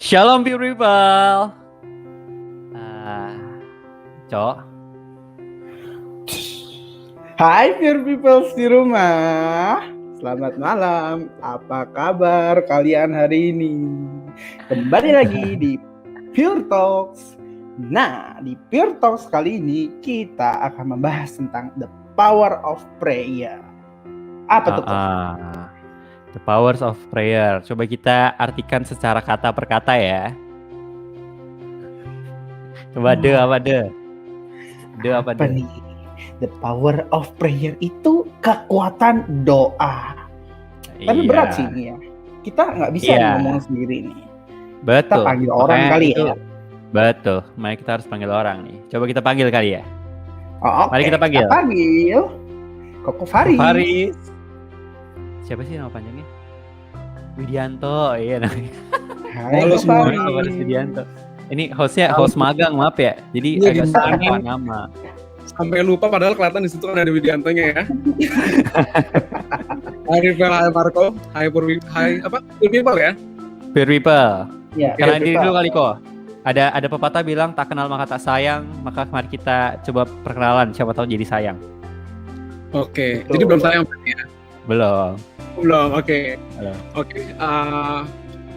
Shalom people. Ah, Cok. Hai Pure People di rumah. Selamat malam. Apa kabar kalian hari ini? Kembali lagi di Pure Talks. Nah, di Pure Talks kali ini kita akan membahas tentang the power of prayer. Apa tuh? The powers of prayer. Coba kita artikan secara kata per kata ya. Coba apa de? Apa nih? The power of prayer itu kekuatan doa. Tapi berat sih ini ya. Kita nggak bisa ngomong sendiri nih. Betul. Kita panggil orang kali ya. Betul. Mari kita harus panggil orang nih. Coba kita panggil kali ya. Mari kita panggil. Koko Faris. Siapa sih nama panjangnya? Widianto, iya namanya. Halo semua. Faris Widianto. Ini host magang, maaf ya. Jadi agak salah nama. Sampai lupa padahal kelihatan di situ kan ada Widiantonya ya. Hai Marco, hai Pure People ya. Pure People. Ya, Kenalin diri dulu kali kok. Ada pepatah bilang tak kenal maka tak sayang, maka mari kita coba perkenalan, siapa tahu jadi sayang. Oke, jadi belum sayang berarti ya? Belum, oke.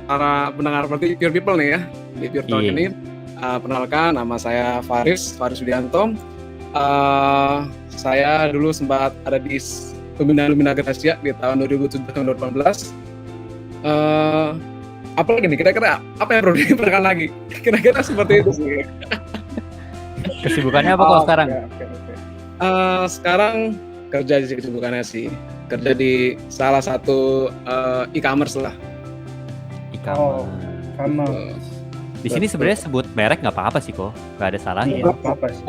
Para pendengar berarti Pure People nih ya, di Pure Talk ini. Perkenalkan, nama saya Faris Widianto. Saya dulu sempat ada di Pembinaan Gracia di tahun 2017-2018. Apa lagi nih? Kira-kira apa yang perlu diperkenalkan lagi? Kira-kira seperti itu sih. Kesibukannya apa kok sekarang? Sekarang kerja di kesibukannya sih. Kerja di salah satu e-commerce lah. E-commerce. Di sini sebenarnya sebut merek nggak apa-apa sih kok, nggak ada salahnya. Nggak apa-apa sih.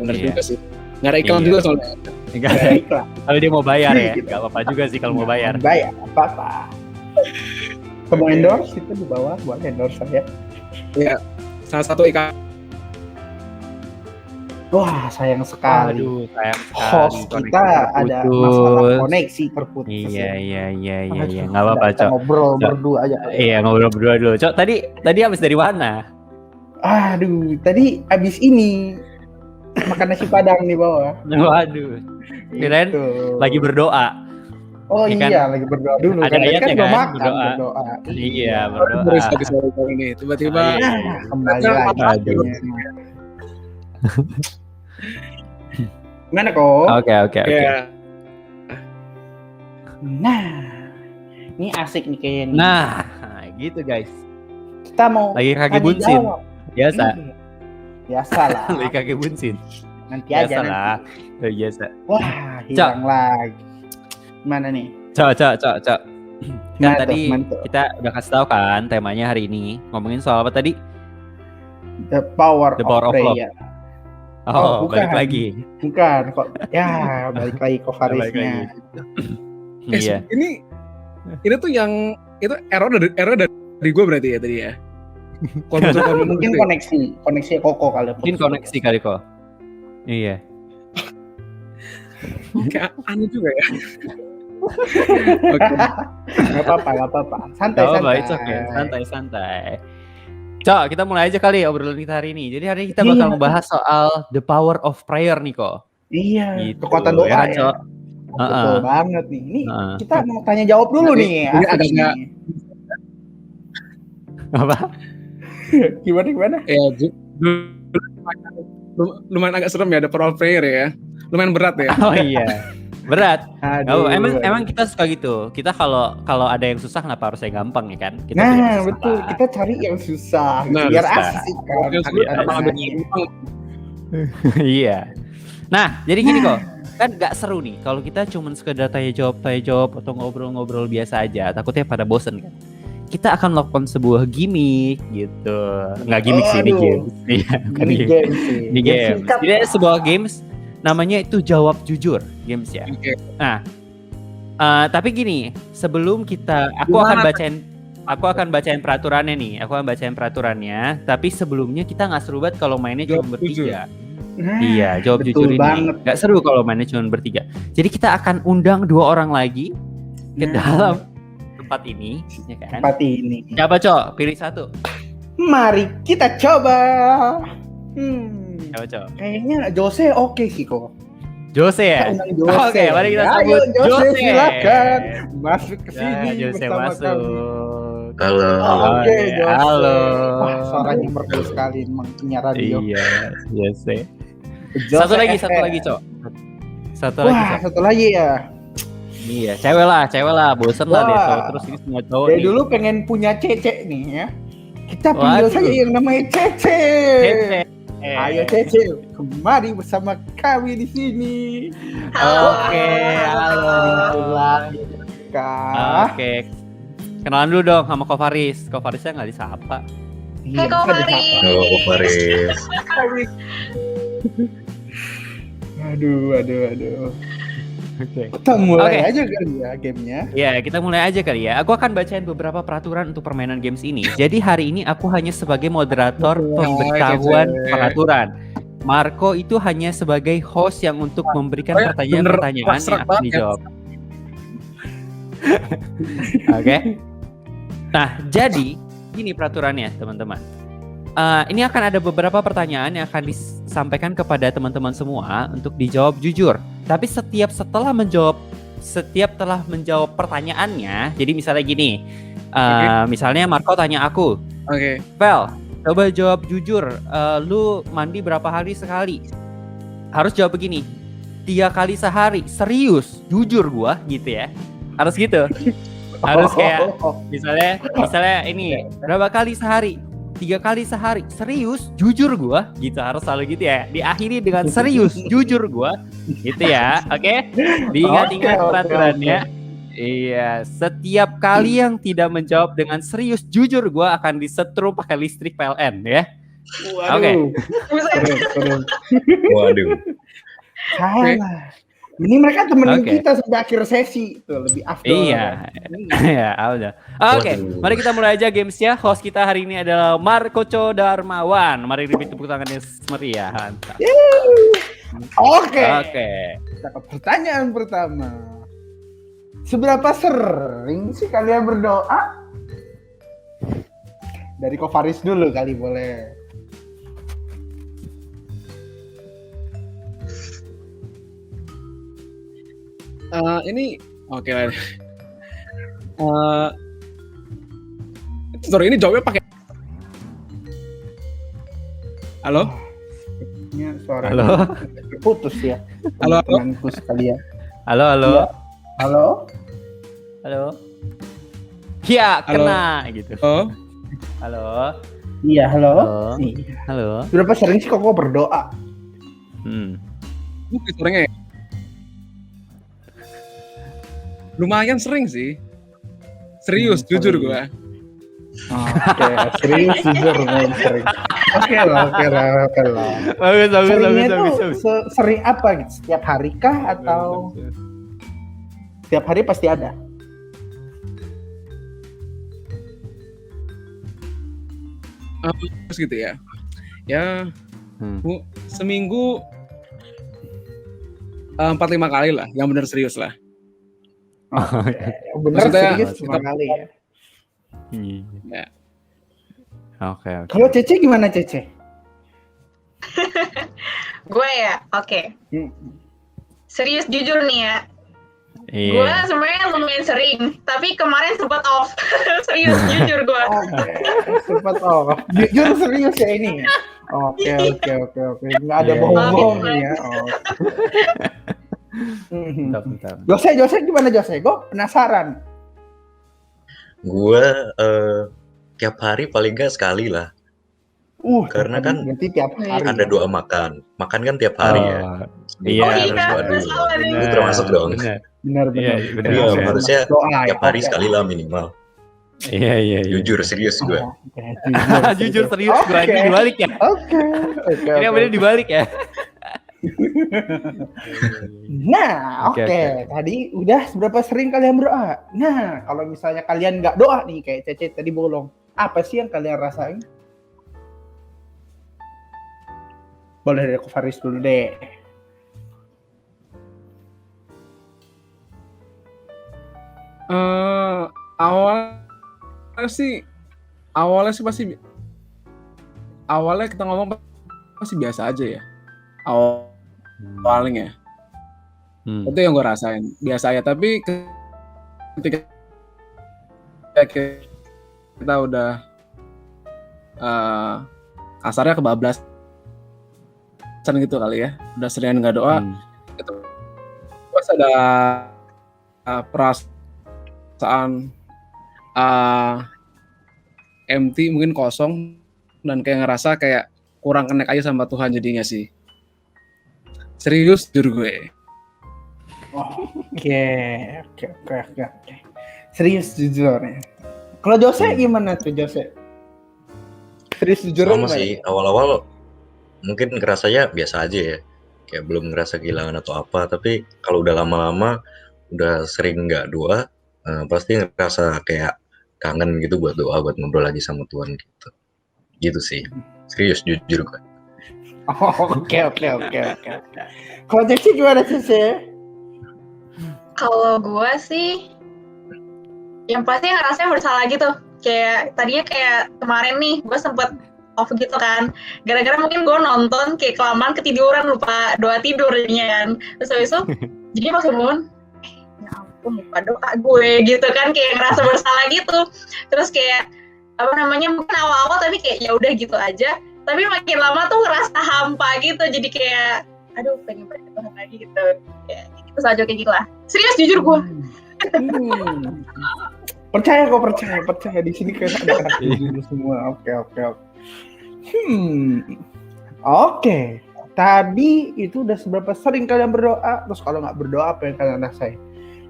Benar juga sih. Nggak ada iklan juga soalnya. Nggak ada iklan. Kalau dia mau bayar ya, nggak apa-apa juga sih kalau mau bayar. Bayar apa-apa. Mau endorse itu di bawah, boleh endorse saya. Iya, salah satu ikan. Wah, sayang sekali. Aduh, sayang sekali. Host kita ada masalah koneksi terputus. Iya. Nggak apa-apa, Cok. Ngobrol berdua aja. Iya, ngobrol berdua dulu. Cok, tadi habis dari mana? Aduh, tadi abis ini makan nasi padang di bawah. Waduh. Kirain lagi berdoa. Oh iya, lagi berdoa dulu. Ada ayatnya kan? Berdoa. Iya, berdoa. Terus habis ini tiba-tiba kembali lagi. Gimana kok? Oke. Yeah. Nah, ini asik nih kayaknya. Nah, gitu guys. Kita mau lagi kaki bunsin. Biasa. Biasa lah. Lagi kaki bunsin. Nanti aja lah. Biasa. Wah, hilang lagi. Gimana nih? Cok. Kan tadi kita udah kasih tahu kan temanya hari ini. Ngomongin soal apa tadi? The power of prayer. Oh, bukan. Balik lagi. Bukan kok. Ya, balik lagi ke Farisnya. Iya. Ini tuh yang itu error dari gue berarti ya tadi ya. Mungkin koneksi Koko kali. Mungkin koneksi kali kok. Iya. Kayak aneh juga ya. Oke. Gak apa-apa. Santai. Santai. Cok, kita mulai aja kali obrolan kita hari ini. Jadi hari ini kita bakal membahas soal the power of prayer nih kok. Iya, gitu. Kekuatan doa ya. Cok. Betul banget nih. Ini kita mau tanya jawab dulu nih. Apa? Gimana? Ya, lumayan agak serem ya, the power of prayer ya. Lumayan berat ya. Oh iya. Berat. Emang kita suka gitu. Kita kalau ada yang susah kenapa harus yang gampang ya kan? Betul. Kita cari yang susah. Biar asik kan. Iya. Nah, jadi gini kok. Kan gak seru nih kalau kita cuman sekedar tanya jawab atau ngobrol-ngobrol biasa aja. Takutnya pada bosen kan. Kita akan melakukan sebuah gimmick gitu. Nggak gimmick sih, ini games. Ini games. Jadi ada sebuah games namanya itu jawab jujur games ya. Okay. Nah, tapi gini, sebelum aku akan bacain peraturannya nih. Tapi sebelumnya kita nggak seru banget kalau mainnya cuma bertiga. Iya, jawab jujur ini. Nggak seru kalau mainnya cuma bertiga. Jadi kita akan undang 2 orang lagi ke dalam tempat ini, ya kan? Tempat ini. Siapa, Cok? Pilih satu. Mari kita coba. Siapa, Cok? Kayaknya Jose oke sih kok. Jose ya? Kita undang Jose. Oke, mari kita Ayo, sambut Jose. Silakan masuk ke Ya, sini Jose bersama masuk. kami. Halo. Oke, Jose. Halo. Wah, suaranya merdu sekali emang punya radio. Iya, Jose. Jose Satu lagi, FM. Cok. Satu Wah, lagi, Cok. satu lagi ya. Iya, cewek lah. Bosen lah deh Wah. cowok terus ini semua cowok Dari nih. dulu pengen punya Cece nih ya. Kita panggil Waduh. saja yang namanya Cece. Cece. Ayo Cece, kemari bersama kami di sini. Oke, halo. Kak. Oke. Kenalan dulu dong sama Ko Faris. Ko Farisnya nggak disapa. Iya, Kak ada Faris. siapa? Halo, Faris. Aduh. Oke. Kita mulai Oke. aja kali ya gamenya. Ya, kita mulai aja kali ya. Aku akan bacain beberapa peraturan untuk permainan games ini. Jadi hari ini aku hanya sebagai moderator pemberitahuan Cece. peraturan. Marco itu hanya sebagai host yang untuk memberikan Bener pertanyaan-pertanyaan yang abstrak akan banget. dijawab. Oke. Nah, jadi ini peraturannya, teman-teman. Ini akan ada beberapa pertanyaan yang akan disampaikan kepada teman-teman semua untuk dijawab jujur. Tapi setiap telah menjawab pertanyaannya, jadi misalnya gini, misalnya Marco tanya aku, Oke. Vel, coba jawab jujur, lu mandi berapa hari sekali? Harus jawab begini, 3 kali sehari, serius, jujur gua gitu ya, harus gitu, harus kayak misalnya ini berapa kali sehari? 3 kali sehari, serius, jujur gua, gitu harus selalu gitu ya. Diakhiri dengan serius, jujur gua, gitu ya, oke? Diingat-ingat Oke, peraturannya. Iya, setiap kali yang tidak menjawab dengan serius, jujur gua akan disetrum pakai listrik PLN ya. Waduh. Seru. Waduh. Salah. Ini mereka temenin Oke. kita sampai akhir sesi. Tuh lebih afdol. Iya, ya udah. Oke, Waduh. mari kita mulai aja gamesnya. Host kita hari ini adalah Marco Darmawan. Mari beri tepuk tangannya meriah. Mantap. Oke. Oke. Kita ke pertanyaan pertama. Seberapa sering sih kalian berdoa? Dari Ko Faris dulu kali boleh. Ini oke lah. Sorry, ini jawabnya pakai. Halo? Ini suara Halo. putus ya. Halo. Temanku sekalian. Halo, halo. Iya. Halo. Halo. Ya, Halo. kena gitu. Oh, Halo. Iya, halo. Halo. Iya. Halo. Berapa sering sih kok berdoa? ini suaranya ya? Lumayan sering sih. Serius, jujur sering. gua. Oke, serius jujur main sering. Oke lah. Bagus, Seringnya tuh sering apa gitu? Setiap hari kah atau setiap hari pasti ada? Terus gitu ya. Ya, Hmm. seminggu 4-5 kali lah, yang benar serius lah. Bener Maksudnya, serius kita- 5 kali ya. Ya. Oke, oke. Kalau Cece gimana Cece? Gue ya, oke. Hmm. Serius jujur nih ya. Iya. Gue sebenarnya lumayan sering, tapi kemarin sempat off. Serius jujur gue. Oke, sempat jujur serius ya ini. Oke. Nggak ada Iya. bohong-bohong ya. Oh. Bentar. Jose gimana Jose? Gue penasaran. Gue tiap hari paling nggak sekali lah. Karena kan berarti tiap hari. Ada doa makan. Makan kan tiap hari ya. Iya, Oh harus iya, doa dulu. salah nih. Itu termasuk dong. Benar. Benar. Iya, benar. Iya, Benar. harusnya Doa ya. tiap hari Oke. sekali lah minimal. Iya. Jujur, serius gue. Oke, Jujur serius gue Oke. ini dibalik ya. Oke. Ini yang bener dibalik ya. Nah, Oke, oke. Tadi udah seberapa sering kalian berdoa? Nah, kalau misalnya kalian nggak doa nih, kayak Cece tadi bolong, apa sih yang kalian rasain? Boleh dari Ko Faris dulu deh. Awalnya sih awalnya kita ngomong pasti biasa aja ya. Awalnya itu yang gue rasain biasa ya, tapi ketika kita udah kasarnya kebablasan gitu kali ya, udah sering nggak doa, itu pas ada perasaan empty, mungkin kosong, dan kayak ngerasa kayak kurang connect aja sama Tuhan jadinya sih. Serius jujur gue. Oke. Serius jujur ya. Kalau Jose gimana tuh Jose? Serius jujur Sama nggak? sih, awal-awal mungkin ngerasanya biasa aja ya, kayak belum ngerasa kehilangan atau apa, tapi kalau udah lama-lama udah sering nggak doa, pasti ngerasa kayak kangen gitu buat doa, buat ngobrol lagi sama Tuhan gitu sih. Serius jujur gue. Oke. Kalau Jesse gimana Jesse? Kalau gue sih, yang pasti ngerasanya bersalah gitu. Kayak tadinya kayak kemarin nih, gue sempet off gitu kan. Gara-gara mungkin gue nonton kayak kelamaan ketiduran, lupa doa tidur jadinya kan. Terus habis itu, jadi pas bangun, ya ampun lupa doa gue gitu kan. Kayak ngerasa bersalah gitu. Terus kayak, mungkin awal-awal tapi kayak ya udah gitu aja. Tapi makin lama tuh ngerasa hampa gitu. Jadi kayak, aduh pengen Tuhan lagi gitu. Ya, itu saja kayak gitu lah. Serius jujur gue. Percaya di sini kayak ada anak dulu semua. Oke. Tadi itu udah seberapa sering kalian berdoa? Terus kalau nggak berdoa apa yang kalian rasain?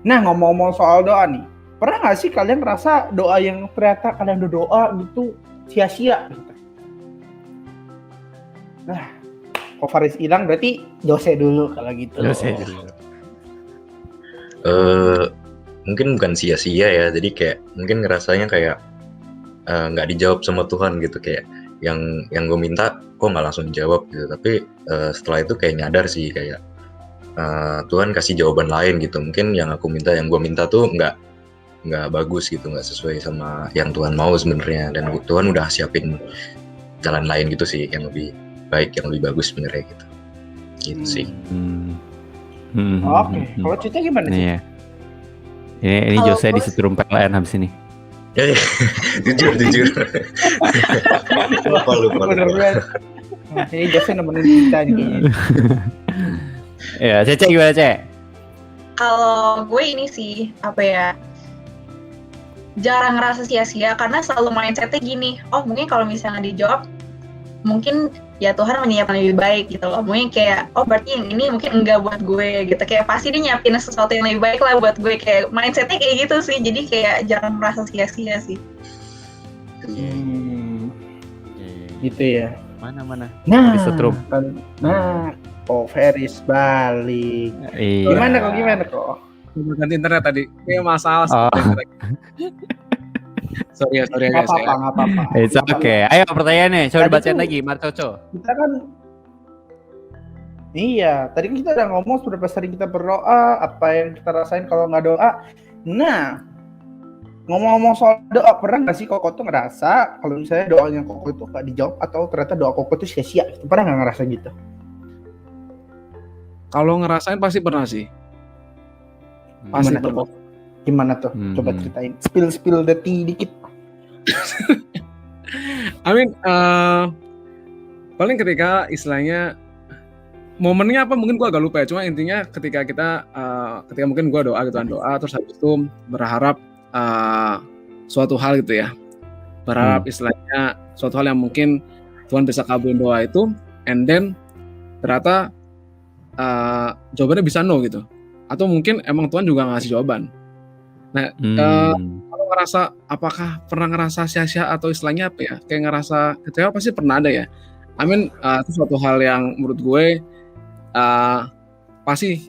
Nah, ngomong-ngomong soal doa nih, pernah nggak sih kalian ngerasa doa yang ternyata kalian udah doa gitu sia-sia? Gitu? Nah, kok Faris hilang berarti Jose dulu kalau gitu. Jose dulu. Mungkin bukan sia-sia ya, jadi kayak mungkin ngerasanya kayak nggak dijawab sama Tuhan gitu, kayak yang gue minta kok nggak langsung dijawab gitu. Tapi setelah itu kayak nyadar sih kayak Tuhan kasih jawaban lain gitu. Mungkin yang gue minta tuh nggak bagus gitu, nggak sesuai sama yang Tuhan mau sebenarnya, dan Tuhan udah siapin jalan lain gitu sih yang lebih baik, yang lebih bagus sebenarnya gitu sih. Oke, kalau Cica gimana sih? Iya. Ini Kalau Jose gue- disetrum PLN habis ini. Jujur. lupa. Bener-bener. Nah, ini Jose nemenin kita nih kayaknya. Ya, Cece gimana, Ce? Kalau gue ini sih, jarang ngerasa sia-sia karena selalu mindsetnya gini, mungkin kalau misalnya dijawab, mungkin ya Tuhan menyiapkan lebih baik gitu loh. Mungkin kayak, berarti yang ini mungkin enggak buat gue gitu. Kayak pasti dia nyiapin sesuatu yang lebih baik lah buat gue. Kayak mindsetnya kayak gitu sih. Jadi kayak jarang merasa sia-sia sih. Gitu ya. Mana? Nah, Disetrum. Feris balik. Iya. Gimana kok? Ganti internet tadi. Kayak masalah. Sorry ya guys. Nggak apa-apa. It's okay. Ayo pertanyaannya, coba Tadi dibacain tuh- lagi, Marcoco. Kita kan tadi kan kita udah ngomong seberapa sering kita berdoa, apa yang kita rasain kalau nggak doa. Nah, ngomong-ngomong soal doa, pernah nggak sih Koko tuh ngerasa kalau misalnya doanya Koko itu nggak dijawab atau ternyata doa Koko tuh sia-sia? Pernah nggak ngerasa gitu? Kalau ngerasain pasti pernah sih. Pasti pernah. Gimana tuh? Coba ceritain. Spill the tea dikit. Paling ketika istilahnya momennya apa mungkin gue agak lupa ya. Cuma intinya ketika mungkin gue doa gitu kan, doa terus habis itu berharap suatu hal gitu ya. Berharap istilahnya suatu hal yang mungkin Tuhan bisa kabulin doa itu, and then ternyata jawabannya bisa no gitu. Atau mungkin emang Tuhan juga ngasih jawaban. Nah, kalau ngerasa apakah pernah ngerasa sia-sia atau istilahnya apa ya, kayak ngerasa kecewa pasti pernah ada ya. Itu suatu hal yang menurut gue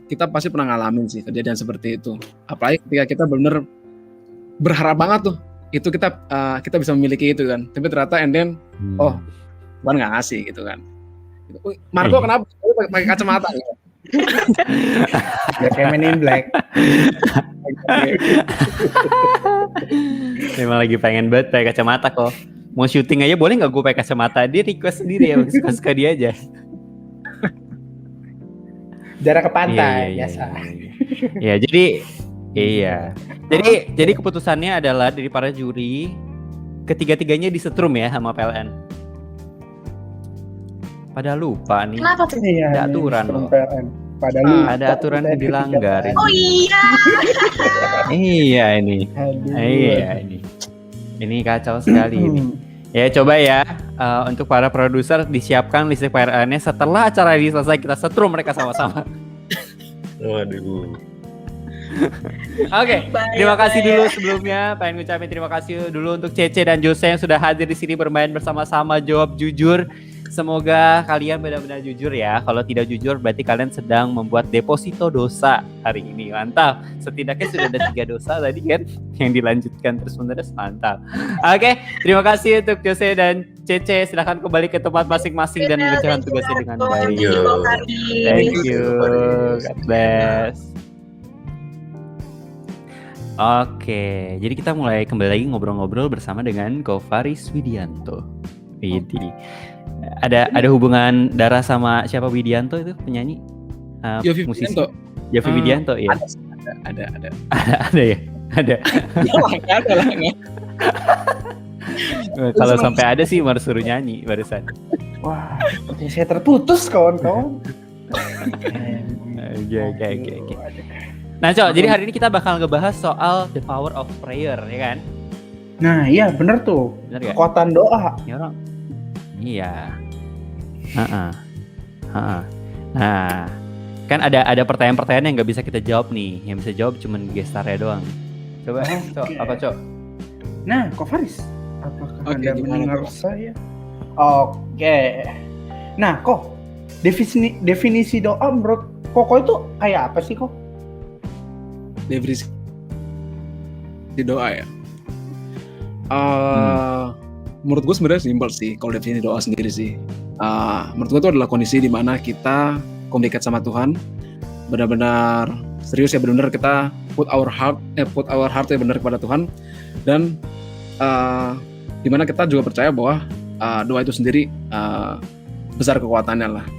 kita pasti pernah ngalamin sih kejadian seperti itu. Apalagi ketika kita benar berharap banget tuh itu kita bisa memiliki itu kan, tapi ternyata and then Tuhan nggak ngasih gitu kan. Marco kenapa pakai kacamata? Biar kayak Men in Black. Memang lagi pengen banget pakai kacamata kok. Mau syuting aja boleh nggak gue pakai kacamata? Dia request sendiri ya, suka-suka dia aja. Jarak ke pantai Iya, biasa. iya. Iya, jadi keputusannya adalah dari para juri ketiga-tiganya disetrum ya sama PLN. Padahal lupa nih. Kenapa tuh? Iya, Ada nih, aturan serem loh. PLN. Padahal Ada aturan yang dilanggar. Oh iya. Iya ini. Aduh. Iya ini. Ini kacau sekali ini. Ya coba ya untuk para produser disiapkan listrik PLN-nya setelah acara ini selesai kita setrum mereka sama-sama. Waduh. Oke, terima kasih dulu sebelumnya. Pengen ngucapin terima kasih dulu untuk Cece dan Jose yang sudah hadir di sini bermain bersama-sama jawab jujur. Semoga kalian benar-benar jujur ya. Kalau tidak jujur berarti kalian sedang membuat deposito dosa hari ini. Mantap. Setidaknya sudah ada 3 dosa tadi kan yang dilanjutkan terus-menerus. Mantap. Oke, terima kasih untuk Jose dan Cece. Silahkan kembali ke tempat masing-masing dan mengerjakan tugasnya dengan baik. Thank you. God bless. Oke, jadi kita mulai kembali lagi ngobrol-ngobrol bersama dengan Kofaris Widianto. Widih. Ada hubungan darah sama siapa Widianto itu penyanyi? Yovie Musisi. Widianto. Yovie Widianto ya. Ada. Ada ya. Ada. Nggak ada lah. Nggak. Kalau sampai ada sih harus suruh nyanyi barusan. Wah, seperti saya terputus kawan-kawan. Oke. Nah, Cok, jadi hari ini kita bakal ngebahas soal the power of prayer, ya kan? Nah, iya bener tuh. Bener gak? Kekuatan doa. Ini orang. Iya. Nah, kan ada pertanyaan-pertanyaan yang nggak bisa kita jawab nih. Yang bisa jawab cuman gestarnya doang. Coba, Cok, apa Cok? Nah, Kofaris, apakah Oke, Anda gimana, mendengar Kok? saya? Oke. Nah, kok definisi doa menurut Koko itu kayak apa sih, kok? Definisi di doa ya. Menurut gue sebenarnya simpel sih kalau definisi doa sendiri sih. Menurut gue itu adalah kondisi di mana kita komunikasi sama Tuhan, benar-benar serius ya, benar-benar kita put our heart ya benar kepada Tuhan, dan di mana kita juga percaya bahwa doa itu sendiri besar kekuatannya lah.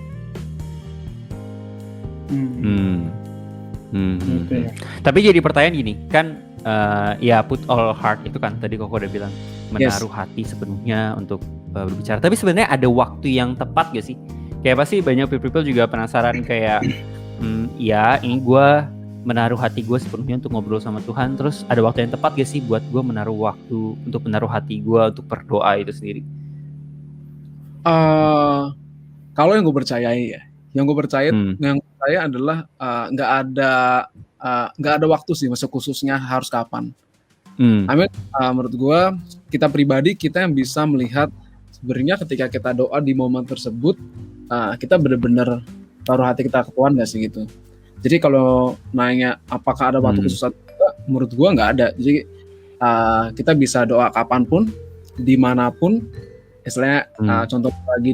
Gitu ya. Tapi jadi pertanyaan gini, kan ya put all heart itu kan tadi Koko udah bilang menaruh hati sepenuhnya untuk berbicara. Tapi sebenarnya ada waktu yang tepat gak sih? Kayak pasti banyak people juga penasaran kayak ya ini gue menaruh hati gue sepenuhnya untuk ngobrol sama Tuhan. Terus ada waktu yang tepat gak sih buat gue menaruh waktu untuk menaruh hati gue untuk berdoa itu sendiri? Kalau yang gue percayai ya, yang gue percaya adalah nggak ada waktu sih, maksud khususnya harus kapan. Menurut gue kita pribadi kita yang bisa melihat sebenarnya ketika kita doa di momen tersebut kita benar-benar taruh hati kita ke Tuhan nggak sih gitu. Jadi kalau nanya apakah ada waktu khusus atau enggak, menurut gue nggak ada. Jadi kita bisa doa kapanpun, dimanapun. Istilahnya contoh lagi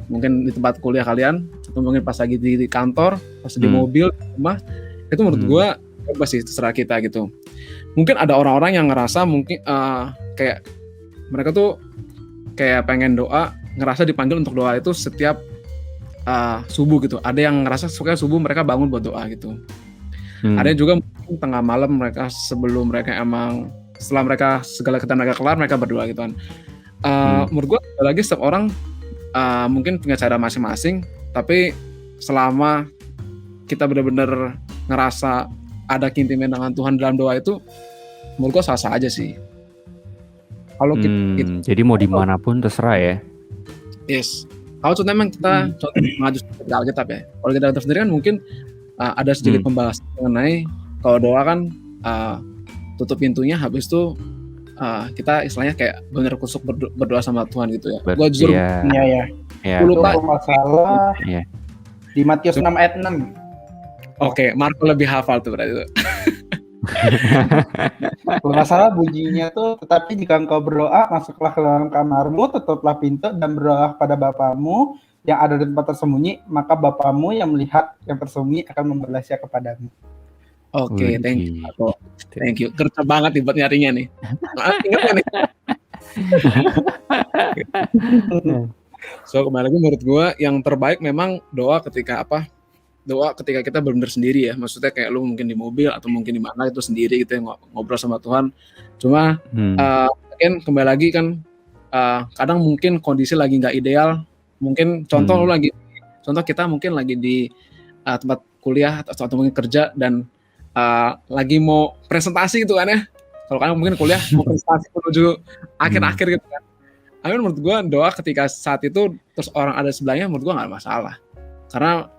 mungkin di tempat kuliah kalian, atau mungkin pas lagi di kantor, pas di mobil, di rumah, itu menurut gue pasti terserah kita gitu. Mungkin ada orang-orang yang ngerasa mungkin kayak mereka tuh kayak pengen doa, ngerasa dipanggil untuk doa itu setiap subuh gitu. Ada yang ngerasa suka subuh mereka bangun buat doa gitu. Ada yang juga mungkin tengah malam mereka sebelum mereka setelah mereka segala kegiatan mereka kelar mereka berdoa gitu kan. Menurut gue lagi setiap orang mungkin punya cara masing-masing, tapi selama kita benar-benar ngerasa ada keintiman dengan Tuhan dalam doa itu, menurut gue sah-sah aja sih. Kalau jadi mau dimanapun terserah ya. Yes. Kalau contohnya memang kita mengaju ke Alkitab ya. Kalau kita Alkitab sendiri kan mungkin ada sedikit pembahasan mengenai kalau doa kan tutup pintunya, habis itu kita istilahnya kayak benar kusuk berdoa sama Tuhan gitu ya. Gue jujur lupa masalah di Matius 6 ayat 6. Oke, Marco lebih hafal tuh berarti itu. Kalau nggak salah bunyinya tuh, tetapi jika engkau berdoa, masuklah ke dalam kamarmu, tutuplah pintu dan berdoa pada Bapamu yang ada di tempat tersembunyi, maka Bapamu yang melihat yang tersembunyi akan membalasnya kepadamu. Oke, Wih. thank you. Thank you. Kerja banget nih buat nyarinya nih. Ingat gak nih? So kembali lagi menurut gue yang terbaik memang doa ketika kita benar-benar sendiri ya. Maksudnya kayak lu mungkin di mobil atau mungkin di mana itu sendiri gitu ya, ngobrol sama Tuhan. Cuma mungkin kembali lagi kan kadang mungkin kondisi lagi nggak ideal. Mungkin contoh kita mungkin lagi di tempat kuliah atau mungkin kerja dan lagi mau presentasi gitu kan ya. Kalau kalian mungkin kuliah mau presentasi menuju akhir-akhir gitu kan. Menurut gue doa ketika saat itu terus orang ada sebelahnya menurut gue nggak masalah. Karena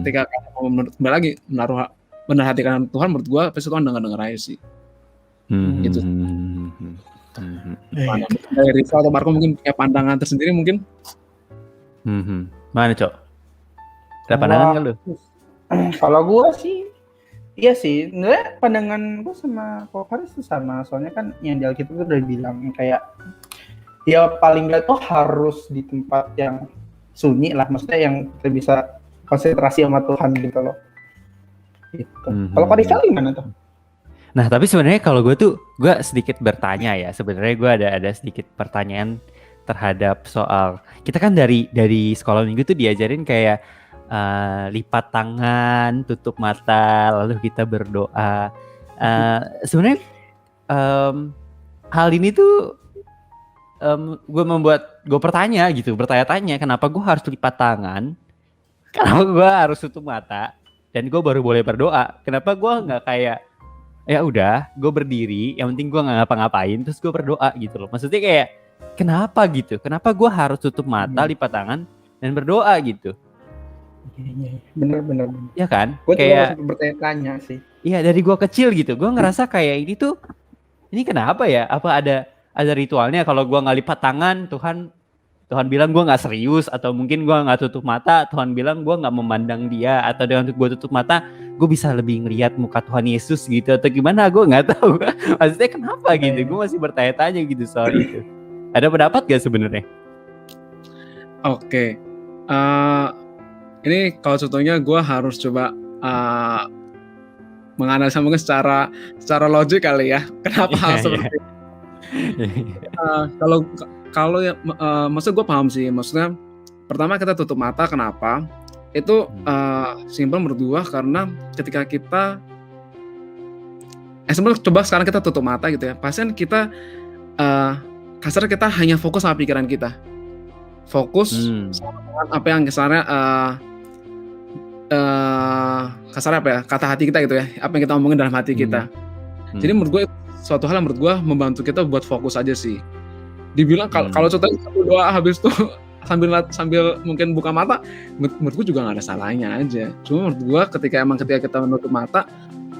ketika kamu kembali lagi benar hati kanan Tuhan, menurut gue pasti Tuhan dengar aja sih. Itu. Dari Risa atau Marco mungkin punya pandangan tersendiri mungkin. Mana Cok? Ada pandangan nggak lu? Kalau gue sih, iya sih. Sebenarnya pandangan gue sama Kok Haris itu sama. Soalnya kan yang di Alkitab itu udah bilang kayak ya paling nggak tuh harus di tempat yang sunyi lah. Maksudnya yang kita bisa konsentrasi sama Tuhan gitu loh. Gitu. Kalau Kak Rizal gimana tuh? Nah tapi sebenarnya kalau gue sedikit bertanya ya. Sebenarnya gue ada sedikit pertanyaan terhadap soal kita kan dari sekolah minggu tuh diajarin kayak lipat tangan, tutup mata, lalu kita berdoa. Sebenarnya hal ini tuh gue bertanya-tanya kenapa gue harus lipat tangan, kenapa gue harus tutup mata, dan gue baru boleh berdoa. Kenapa gue nggak kayak ya udah gue berdiri, yang penting gue nggak ngapa-ngapain terus gue berdoa gitu loh. Maksudnya kayak kenapa gitu? Kenapa gue harus tutup mata, lipat tangan dan berdoa gitu? Iya, bener. Ya kan? Gue kayak juga bertanya-tanya sih. Iya dari gue kecil gitu, gue ngerasa kayak ini kenapa ya? Apa ada ritualnya? Kalau gue nggak lipat tangan, Tuhan bilang gue nggak serius, atau mungkin gue nggak tutup mata, Tuhan bilang gue nggak memandang dia, atau dengan gue tutup mata, gue bisa lebih ngelihat muka Tuhan Yesus gitu, atau gimana? Gue nggak tahu. Maksudnya kenapa gitu? Gue masih bertanya-tanya gitu soal itu. Ada pendapat gak sebenarnya? Oke. Ini kalau contohnya gue harus coba menganalisa mungkin secara logik kali ya. Kenapa hal seperti itu? Kalau ya, maksud gue paham sih. Maksudnya pertama kita tutup mata. Kenapa? Itu simpel menurut gue karena ketika kita coba sekarang kita tutup mata gitu ya. Pasien kita kasarnya kita hanya fokus sama pikiran kita. Fokus sama apa yang kasarnya kasarnya apa ya, kata hati kita gitu ya, apa yang kita omongin dalam hati kita. Jadi menurut gue suatu hal yang menurut gue membantu kita buat fokus aja sih. Dibilang kalau contohnya satu doa habis tuh sambil mungkin buka mata, menurut gue juga nggak ada salahnya aja. Cuma menurut gue ketika kita menutup mata,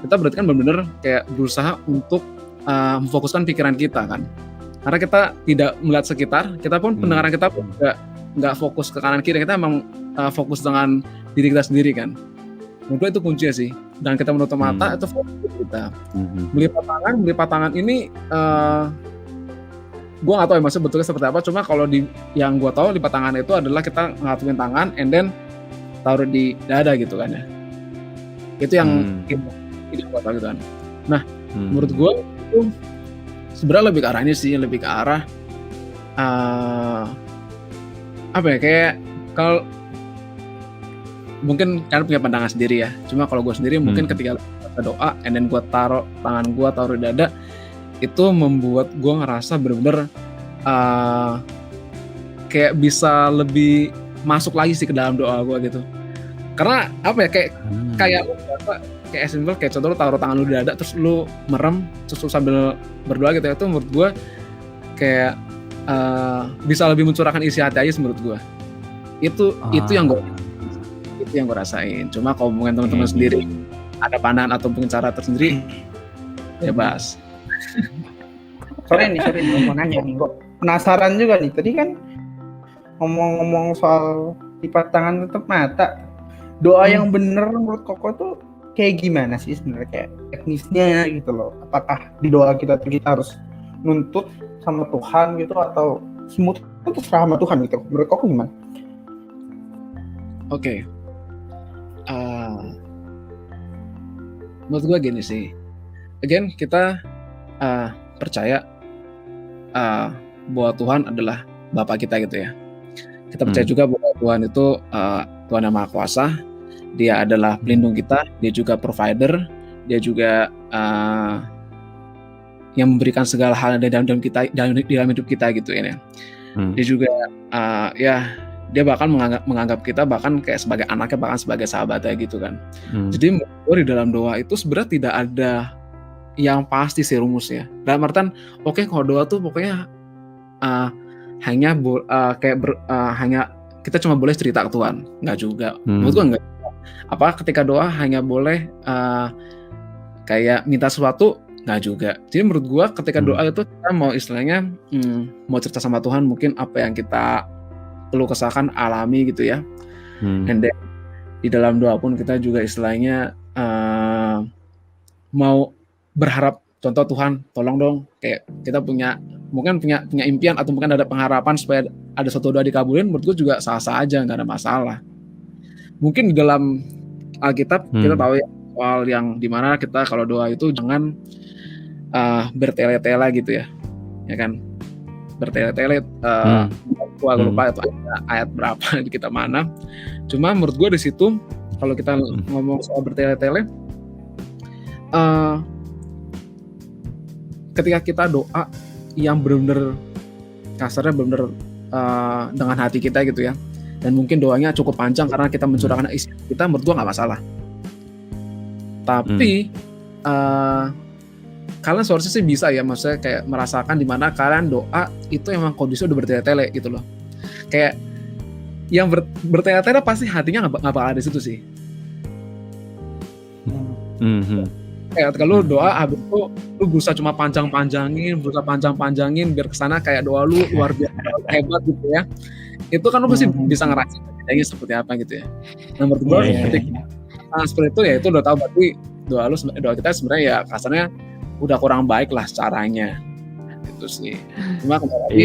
kita berarti kan benar-benar kayak berusaha untuk memfokuskan pikiran kita kan. Karena kita tidak melihat sekitar, kita pun pendengaran kita pun nggak fokus ke kanan kiri, kita emang fokus dengan diri kita sendiri kan. Menurut gue itu kuncinya sih. Dan kita menutup mata itu fokus kita. Melipat tangan ini gue nggak tahu ya maksudnya betulnya seperti apa. Cuma kalau yang gue tahu lipat tangan itu adalah kita ngatuin tangan and then taruh di dada gitu kan ya. Itu yang tidak gue tahu gitu kan. Nah menurut gue itu sebenarnya lebih ke arahnya sih, lebih ke arah apa ya, kayak kalau mungkin kalian punya pandangan sendiri ya. Cuma kalau gue sendiri mungkin ketika doa and then gue taruh di dada, itu membuat gue ngerasa bener-bener kayak bisa lebih masuk lagi sih ke dalam doa gue gitu. Karena apa ya, kayak simple, kayak contoh lu taruh tangan lu di dada terus lu merem terus lu sambil berdoa gitu ya, itu menurut gue kayak bisa lebih mencurahkan isi hati aja menurut gue. Itu yang gue rasain. Cuma kalau mungkin teman-teman sendiri ada pandangan atau mungkin cara tersendiri, bebas. Sorry nih mau nanya nih, kok penasaran juga nih. Tadi kan ngomong-ngomong soal lipat tangan tutup mata, doa yang bener menurut Koko tuh kayak gimana sih sebenarnya, kayak teknisnya gitu loh? Apakah di doa kita harus nuntut sama Tuhan gitu, atau semua itu terserah sama Tuhan gitu? Menurut Koko gimana? Oke. Menurut gue gini sih. Again, kita percaya bahwa Tuhan adalah Bapa kita gitu ya. Kita percaya juga bahwa Tuhan itu Tuhan yang Maha Kuasa. Dia adalah pelindung kita. Dia juga provider. Dia juga yang memberikan segala hal di dalam hidup kita gitu ya. Dia juga dia bahkan menganggap kita bahkan kayak sebagai anaknya, bahkan sebagai sahabatnya gitu kan. Jadi menurut gue di dalam doa itu sebenarnya tidak ada yang pasti sih rumusnya. Dalam artian kalau doa tuh pokoknya hanya kita cuma boleh cerita ke Tuhan, nggak juga. Menurut gue nggak. Apa ketika doa hanya boleh kayak minta sesuatu, nggak juga. Jadi menurut gue ketika doa itu kita mau istilahnya mau cerita sama Tuhan, mungkin apa yang kita perlu kesahkan alami gitu ya. And then di dalam doa pun kita juga istilahnya mau berharap, contoh Tuhan tolong dong, kayak kita mungkin punya impian atau mungkin ada pengharapan supaya ada suatu doa dikabulin. Menurut gue juga sah-sah aja, nggak ada masalah. Mungkin di dalam Alkitab kita tahu ya soal yang dimana kita kalau doa itu jangan bertele-tele gitu ya kan, bertele-tele. Gua lupa itu ayat berapa di kitab mana. Cuma menurut gue di situ kalau kita ngomong soal bertele-tele, ketika kita doa yang benar-benar kasarnya benar-benar dengan hati kita gitu ya, dan mungkin doanya cukup panjang karena kita mencurahkan isi kita, menurut gue nggak masalah. Tapi kalian seharusnya sih bisa ya, maksudnya kayak merasakan di mana kalian doa itu emang kondisi udah bertele-tele gitu loh. Kayak yang bertele-tele pasti hatinya nggak bakal ada di situ sih. Kayak kalau doa habis itu lu berusaha cuma panjang-panjangin biar kesana kayak doa lu luar biasa hebat gitu ya. Itu kan lu pasti bisa ngerasain bedanya seperti apa gitu ya. Nah menurut gue seperti itu ya, itu udah tahu berarti doa kita sebenarnya ya kasarnya udah kurang baik lah caranya gitu sih. Cuma kembali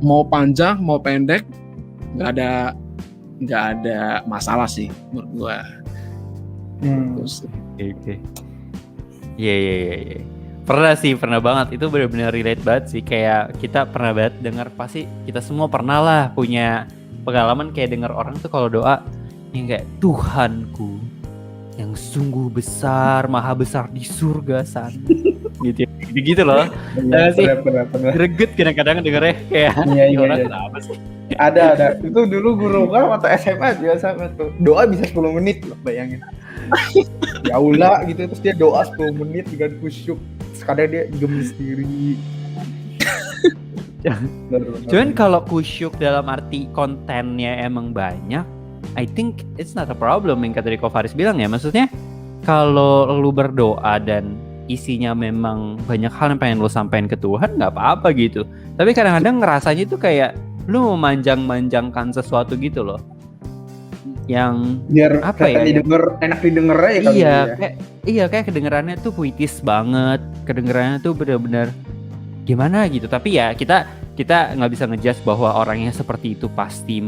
mau panjang mau pendek nggak ada masalah sih menurut gua. Oke. Iya. Pernah banget, itu benar-benar relate banget sih. Kayak kita pernah banget dengar, pasti kita semua pernah lah punya pengalaman kayak dengar orang tuh kalau doa yang kayak Tuhanku yang sungguh besar, maha besar di surga sana. gitu loh. Pernah. Greget kadang-kadang dengernya kayak orang kenapa sih? Ada. Itu dulu guru kan waktu SMA biasa tuh. Doa bisa 10 menit loh, bayangin. Ya Allah gitu, terus dia doa 10 menit dengan khusyuk. Kadang dia gemes sendiri. Cuman kalau khusyuk dalam arti kontennya emang banyak, I think it's not a problem yang kata Ko Faris bilang ya. Maksudnya kalau lu berdoa dan isinya memang banyak hal yang pengen lu sampein ke Tuhan, nggak apa-apa gitu. Tapi kadang-kadang ngerasanya itu kayak lu memanjang-manjangkan sesuatu gitu loh. Yang biar apa ya? Enak didengar aja kan. Kayak kedengarannya tuh puitis banget. Kedengarannya tuh benar-benar gimana gitu. Tapi ya kita nggak bisa ngejudge bahwa orang yang seperti itu pasti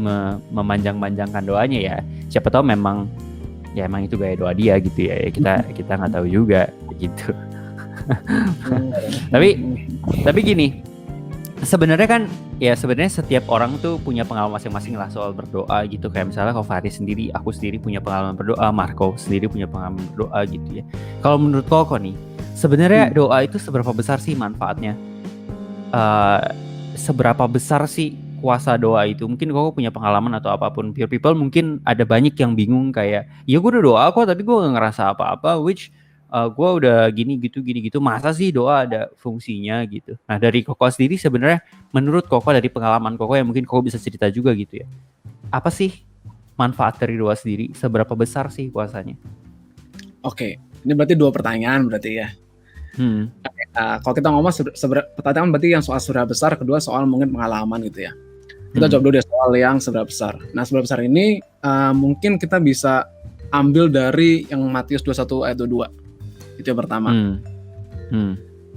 memanjang-manjangkan doanya ya. Siapa tahu memang itu gaya doa dia gitu ya. Kita nggak tahu juga gitu. Tapi gini, sebenarnya setiap orang tuh punya pengalaman masing-masing lah soal berdoa gitu. Kayak misalnya Ko Faris sendiri, aku sendiri punya pengalaman berdoa, Marco sendiri punya pengalaman berdoa gitu ya. Kalau menurut Koko nih, sebenarnya doa itu seberapa besar sih manfaatnya? Seberapa besar sih kuasa doa itu? Mungkin Koko punya pengalaman atau apapun. Pure people mungkin ada banyak yang bingung kayak, ya gue udah doa kok tapi gue gak ngerasa apa-apa, which gue udah gini gitu, masa sih doa ada fungsinya gitu. Nah dari Koko sendiri sebenarnya, menurut Koko dari pengalaman Koko yang mungkin Koko bisa cerita juga gitu ya, apa sih manfaat dari doa sendiri? Seberapa besar sih kuasanya? Oke, ini berarti 2 pertanyaan berarti ya. Kalau kita ngomong pertanyaan berarti yang soal seberapa besar, kedua soal mungkin pengalaman gitu ya. Kita jawab dulu deh soal yang seberapa besar. Nah seberapa besar ini mungkin kita bisa ambil dari yang Matius 21 ayat 22. Itu yang pertama.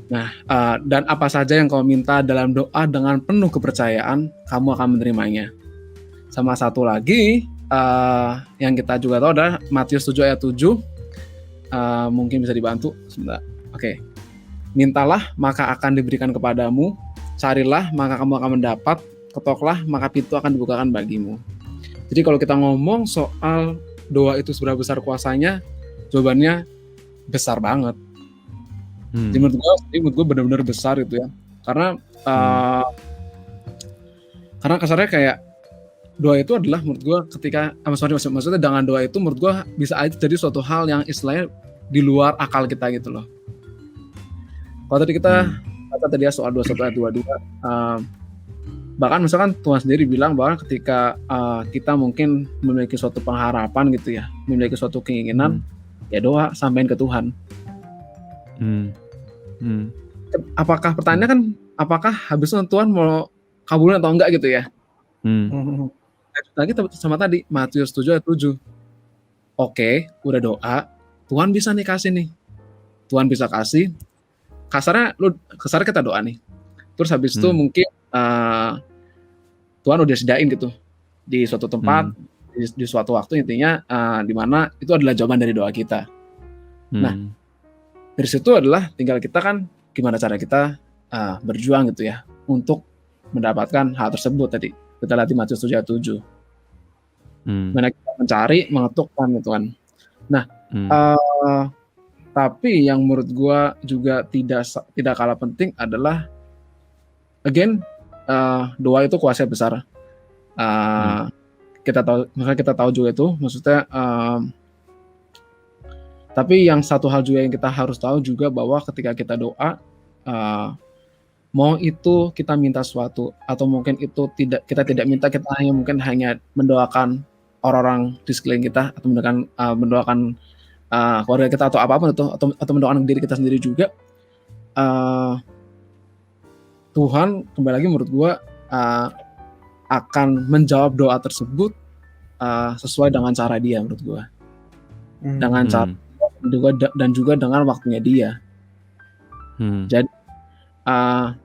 Nah dan apa saja yang kau minta dalam doa dengan penuh kepercayaan, kamu akan menerimanya. Sama satu lagi yang kita juga tahu adalah Matius 7 ayat 7. Mungkin bisa dibantu sebentar. Oke. Mintalah maka akan diberikan kepadamu, carilah maka kamu akan mendapat, ketoklah maka pintu akan dibukakan bagimu. Jadi kalau kita ngomong soal doa itu seberapa besar kuasanya, jawabannya besar banget. Jadi menurut gue benar-benar besar itu ya. Karena kasarnya kayak doa itu adalah menurut gue ketika maksudnya dengan doa itu menurut gue bisa aja jadi suatu hal yang istilahnya di luar akal kita gitu loh. Kalau tadi kita kata tadi ya soal 21 ayat 22, bahkan misalkan Tuhan sendiri bilang bahwa ketika kita mungkin memiliki suatu pengharapan gitu ya, memiliki suatu keinginan, ya doa sampein ke Tuhan. Apakah pertanyaannya kan apakah habis itu Tuhan mau kabulin atau enggak gitu ya? Lagi sama tadi Matius 7 ayat 7. Oke, udah doa, Tuhan bisa nih kasih nih. Tuhan bisa kasih. Kasarnya kita doa nih. Terus habis itu mungkin Tuhan udah sediain gitu di suatu tempat, di suatu waktu intinya di mana itu adalah jawaban dari doa kita. Nah, dari situ adalah tinggal kita kan gimana cara kita berjuang gitu ya untuk mendapatkan hal tersebut tadi. Kita lihat di Matius 7 ayat 7. Mana kita mencari, mengetuk gitu kan. Nah, tapi yang menurut gue juga tidak kalah penting adalah again doa itu kuasa besar. Kita tahu juga itu maksudnya. Tapi yang satu hal juga yang kita harus tahu juga bahwa ketika kita doa, mau itu kita minta sesuatu atau mungkin itu kita tidak minta, kita hanya mendoakan orang-orang di sekeliling kita atau mendoakan keluarga kita atau apapun itu atau mendoakan diri kita sendiri juga, Tuhan kembali lagi menurut gue akan menjawab doa tersebut sesuai dengan cara Dia menurut gue, dengan cara dan juga dengan waktunya Dia. Jadi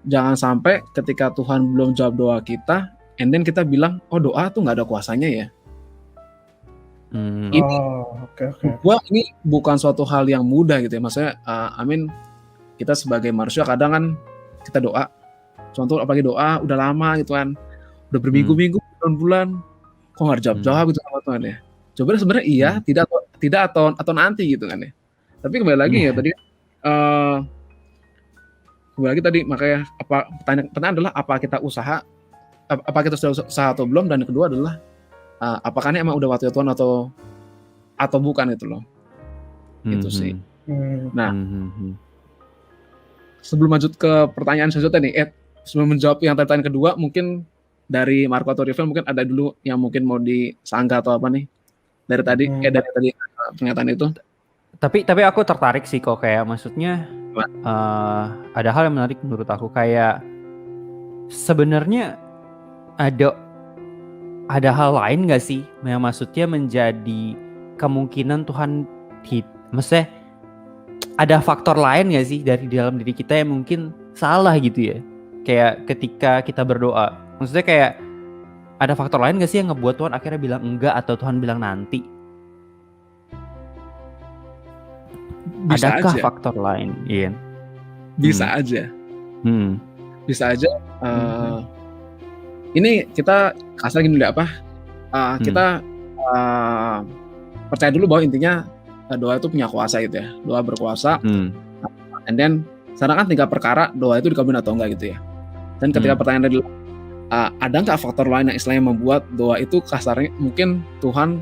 jangan sampai ketika Tuhan belum jawab doa kita, and then kita bilang, oh doa tuh nggak ada kuasanya ya. Ini bukan suatu hal yang mudah gitu ya, maksudnya kita sebagai manusia kadang kan kita doa, contoh apalagi doa udah lama gitu kan, udah berminggu-minggu, bulan-bulan, kok nggak dijawab-jawab gitu sama Tuhan ya. Coba sebenarnya iya, tidak atau nanti gitu kan ya. Tapi kembali lagi ya tadi, kembali lagi tadi makanya pertanyaan adalah apa kita sudah usaha atau belum, dan yang kedua adalah apakah ini emang udah waktunya Tuhan atau bukan itu loh. Itu sih. Nah, sebelum lanjut ke pertanyaan selanjutnya nih, sebelum menjawab yang pertanyaan kedua, mungkin dari Marco atau Rivel mungkin ada dulu yang mungkin mau disanggah atau apa nih dari tadi pernyataan itu. Tapi aku tertarik sih kok, kayak maksudnya ada hal yang menarik menurut aku, kayak sebenarnya ada hal lain nggak sih yang maksudnya menjadi kemungkinan Tuhan maksudnya ada faktor lain nggak sih dari dalam diri kita yang mungkin salah gitu ya, kayak ketika kita berdoa, maksudnya kayak ada faktor lain nggak sih yang ngebuat Tuhan akhirnya bilang enggak atau Tuhan bilang nanti? Bisa adakah aja. Faktor lain, Ian? Bisa aja. Bisa aja. Ini kita kasar gini dulu kita percaya dulu bahwa intinya doa itu punya kuasa gitu ya, doa berkuasa. And then sekarang kan tinggal perkara doa itu dikabulin atau enggak gitu ya. Dan ketika pertanyaan adalah ada nggak faktor lain yang istilahnya membuat doa itu kasarnya mungkin Tuhan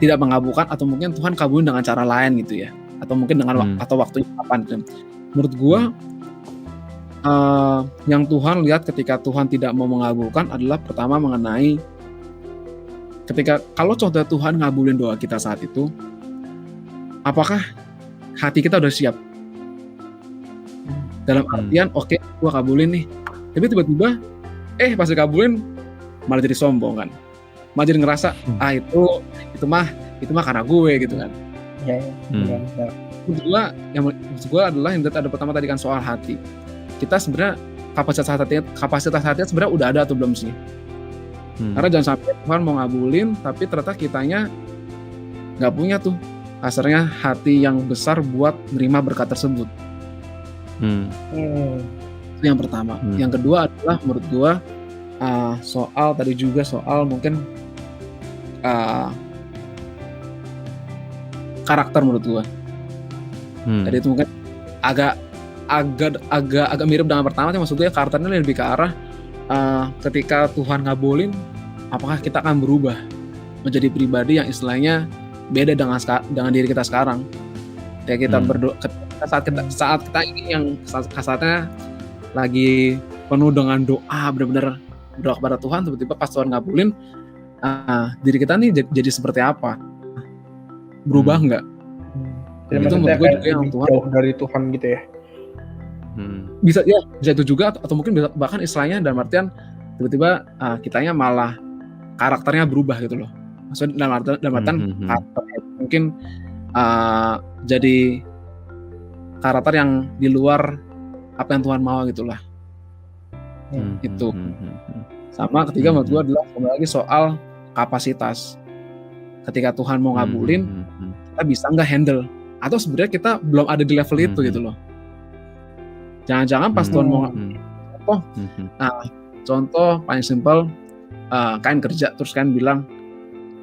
tidak mengabulkan atau mungkin Tuhan kabulin dengan cara lain gitu ya, atau mungkin dengan atau waktunya kapan gitu. Menurut gua yang Tuhan lihat ketika Tuhan tidak mau mengabulkan adalah pertama mengenai ketika kalau contohnya Tuhan ngabulin doa kita saat itu, apakah hati kita udah siap? Dalam artian oke, gua kabulin nih, tapi tiba-tiba pas dikabulin malah jadi sombong kan, malah jadi ngerasa itu mah karena gue gitu kan. Maksud gue adalah yang ada pertama tadi kan soal hati. Kita sebenarnya kapasitas hati sebenarnya udah ada atau belum sih? Karena jangan sampai Tuhan mau ngabulin, tapi ternyata kitanya nggak punya tuh kasarnya hati yang besar buat menerima berkat tersebut. Itu yang pertama. Yang kedua adalah menurut gua soal tadi juga soal mungkin karakter menurut gua. Jadi itu mungkin agak mirip dengan pertama, tapi maksudnya karakternya lebih ke arah ketika Tuhan ngabulin, apakah kita akan berubah menjadi pribadi yang istilahnya beda dengan diri kita sekarang. Kayak kita berdoa saat kita ini yang saatnya lagi penuh dengan doa, benar-benar berdoa kepada Tuhan, tiba-tiba pas Tuhan ngabulin, diri kita nih jadi seperti apa? Berubah nggak? Jadi itu menurut gue juga yang Tuhan jauh dari Tuhan gitu ya. Bisa itu juga, atau mungkin bahkan istilahnya dalam artian tiba-tiba kitanya malah karakternya berubah gitu loh. Maksudnya dalam artian karakternya mungkin jadi karakter yang di luar apa yang Tuhan mau gitulah. Itu. Sama ketiga menurut gue adalah kembali lagi soal kapasitas. Ketika Tuhan mau ngabulin, kita bisa nggak handle, atau sebenarnya kita belum ada di level itu gitu loh. Jangan-jangan pas Tuhan mau contoh paling simpel, kalian kerja terus kalian bilang,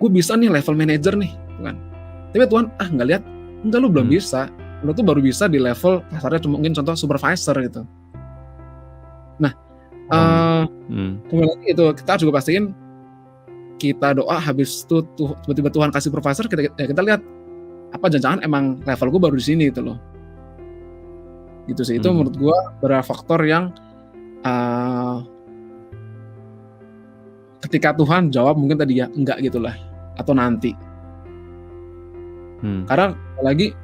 gue bisa nih level manager nih, kan? Tapi Tuhan nggak lihat, enggak, lu belum bisa, lu tuh baru bisa di level kasarnya mungkin contoh supervisor gitu. Nah, kemudian itu kita juga pastiin kita doa habis itu tiba-tiba Tuhan kasih supervisor, kita lihat apa jangan-jangan emang level gue baru di sini gitu loh. Gitu sih, itu menurut gue beberapa faktor yang ketika Tuhan jawab mungkin tadi ya enggak gitulah, atau nanti. Karena lagi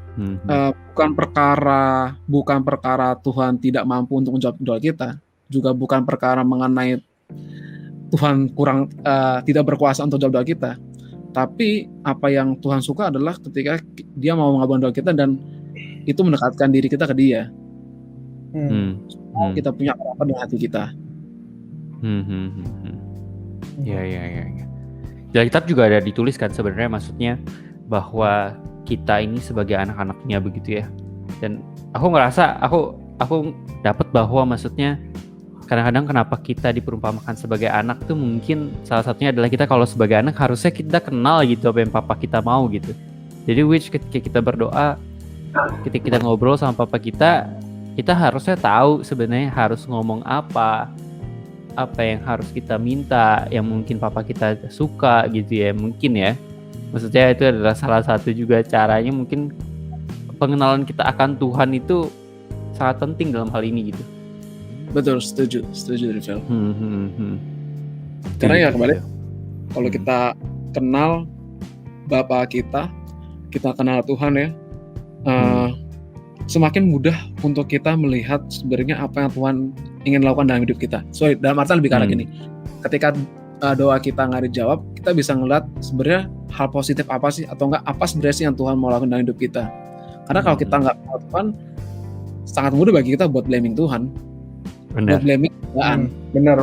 bukan perkara Tuhan tidak mampu untuk menjawab doa kita, juga bukan perkara mengenai Tuhan kurang tidak berkuasa untuk jawab doa kita. Tapi apa yang Tuhan suka adalah ketika Dia mau mengabulkan doa kita dan itu mendekatkan diri kita ke Dia. Kita punya harapan dalam hati kita. Ya. Di Alkitab juga ada dituliskan sebenarnya, maksudnya bahwa kita ini sebagai anak-anaknya begitu ya. Dan aku ngerasa aku dapat bahwa maksudnya kadang-kadang kenapa kita diperumpamakan sebagai anak tuh mungkin salah satunya adalah kita kalau sebagai anak harusnya kita kenal gitu apa yang papa kita mau gitu. Jadi ketika kita berdoa, ketika kita ngobrol sama papa kita harusnya tahu sebenarnya harus ngomong apa yang harus kita minta, yang mungkin papa kita suka gitu ya, mungkin ya. Maksudnya itu adalah salah satu juga caranya mungkin pengenalan kita akan Tuhan itu sangat penting dalam hal ini gitu. Betul, setuju Rivel. Karena ya kembali, kalau kita kenal Bapa kita kenal Tuhan ya, semakin mudah untuk kita melihat sebenarnya apa yang Tuhan ingin lakukan dalam hidup kita. Dalam artian lebih ke arah gini, ketika doa kita nggak dijawab, kita bisa ngeliat sebenarnya hal positif apa sih, atau enggak apa sebenarnya sih yang Tuhan mau lakukan dalam hidup kita. Karena kalau kita nggak kenal Tuhan, sangat mudah bagi kita buat blaming Tuhan. Buat blaming Tuhan. Benar.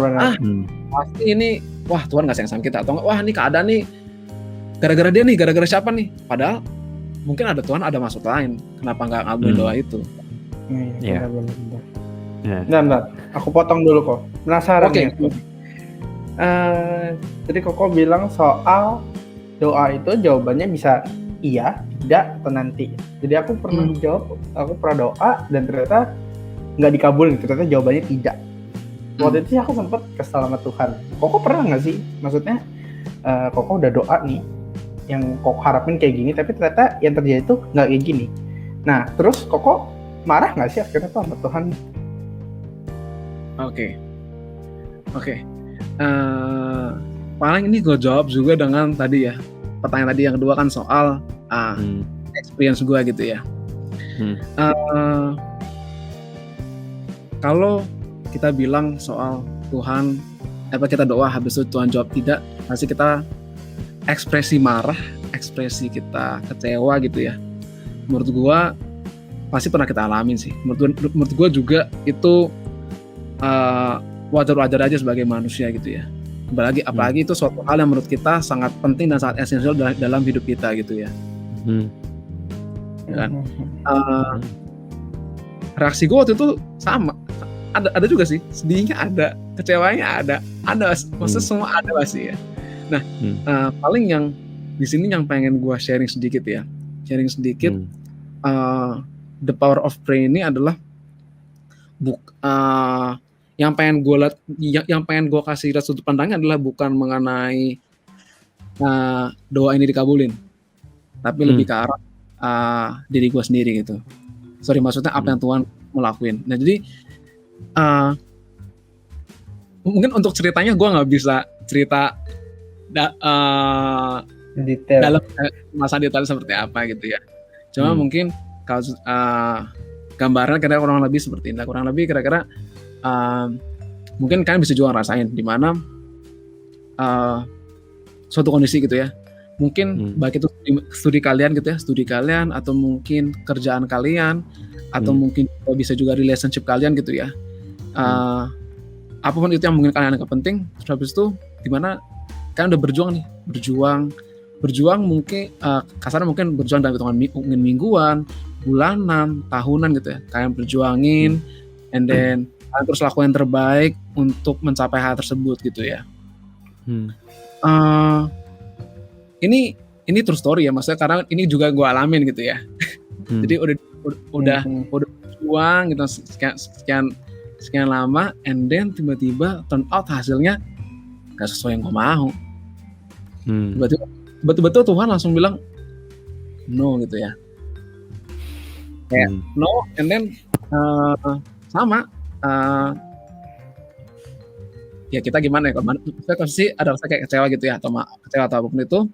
Pasti ini, wah Tuhan nggak sayang sama kita, atau enggak, wah ini keadaan nih gara-gara dia nih, gara-gara siapa nih. Padahal mungkin ada Tuhan ada maksud lain, kenapa nggak ngabulin doa itu. Iya. Bentar, aku potong dulu kok. Penasaran nih. Jadi Koko bilang soal doa itu jawabannya bisa iya, tidak, atau nanti. Jadi aku pernah jawab, aku pernah doa dan ternyata nggak dikabulin, ternyata jawabannya tidak. Waktu itu sih aku sempat kesal sama Tuhan. Koko pernah nggak sih? Maksudnya Koko udah doa nih, yang Koko harapin kayak gini, tapi ternyata yang terjadi itu nggak kayak gini. Nah, terus Koko marah nggak sih akhirnya tuh sama Tuhan? Oke. Paling ini gue jawab juga dengan tadi ya, pertanyaan tadi yang kedua kan soal experience gue gitu ya. Kalau kita bilang soal Tuhan, kita doa habis itu Tuhan jawab tidak, pasti kita ekspresi marah, ekspresi kita kecewa gitu ya. Menurut gue pasti pernah kita alamin sih. Menurut gue juga itu wajar-wajar aja sebagai manusia gitu ya. apalagi itu suatu hal yang menurut kita sangat penting dan sangat esensial dalam hidup kita gitu ya. Kan? Reaksi gue waktu itu sama, ada juga sih, sedihnya ada, kecewanya ada, maksudnya semua ada pasti ya. Nah, paling yang di sini yang pengen gue sharing sedikit, the power of prayer ini adalah yang pengen gue kasih sudut pandangnya adalah bukan mengenai doa ini dikabulin, tapi lebih ke arah diri gue sendiri gitu. Maksudnya apa yang Tuhan melakuin. Nah jadi mungkin untuk ceritanya gue nggak bisa cerita detail dalam masa detail seperti apa gitu ya. Cuma mungkin kalau gambaran kira-kira kurang lebih seperti ini. Kurang lebih kira-kira mungkin kalian bisa juga ngerasain di mana suatu kondisi gitu ya. Mungkin baik itu studi kalian gitu ya, studi kalian atau mungkin kerjaan kalian atau mungkin bisa juga relationship kalian gitu ya. Apapun itu yang mungkin kalian anggap penting, terus habis itu dimana kalian udah berjuang mungkin kasarnya mungkin berjuang dalam hitungan mungkin mingguan, bulanan, tahunan gitu ya. Kalian berjuangin and then kalian terus lakukan yang terbaik untuk mencapai hal tersebut gitu ya. Ini true story ya, maksudnya karena ini juga gue alamin gitu ya. Jadi udah berjuang gitu sekian lama, and then tiba-tiba turn out hasilnya gak sesuai yang gue mau. Betul-betul Tuhan langsung bilang no gitu ya. Kayak no, and then sama ya kita gimana ya, kalau sih ada rasa kayak kecewa gitu ya, atau kecewa atau apapun itu.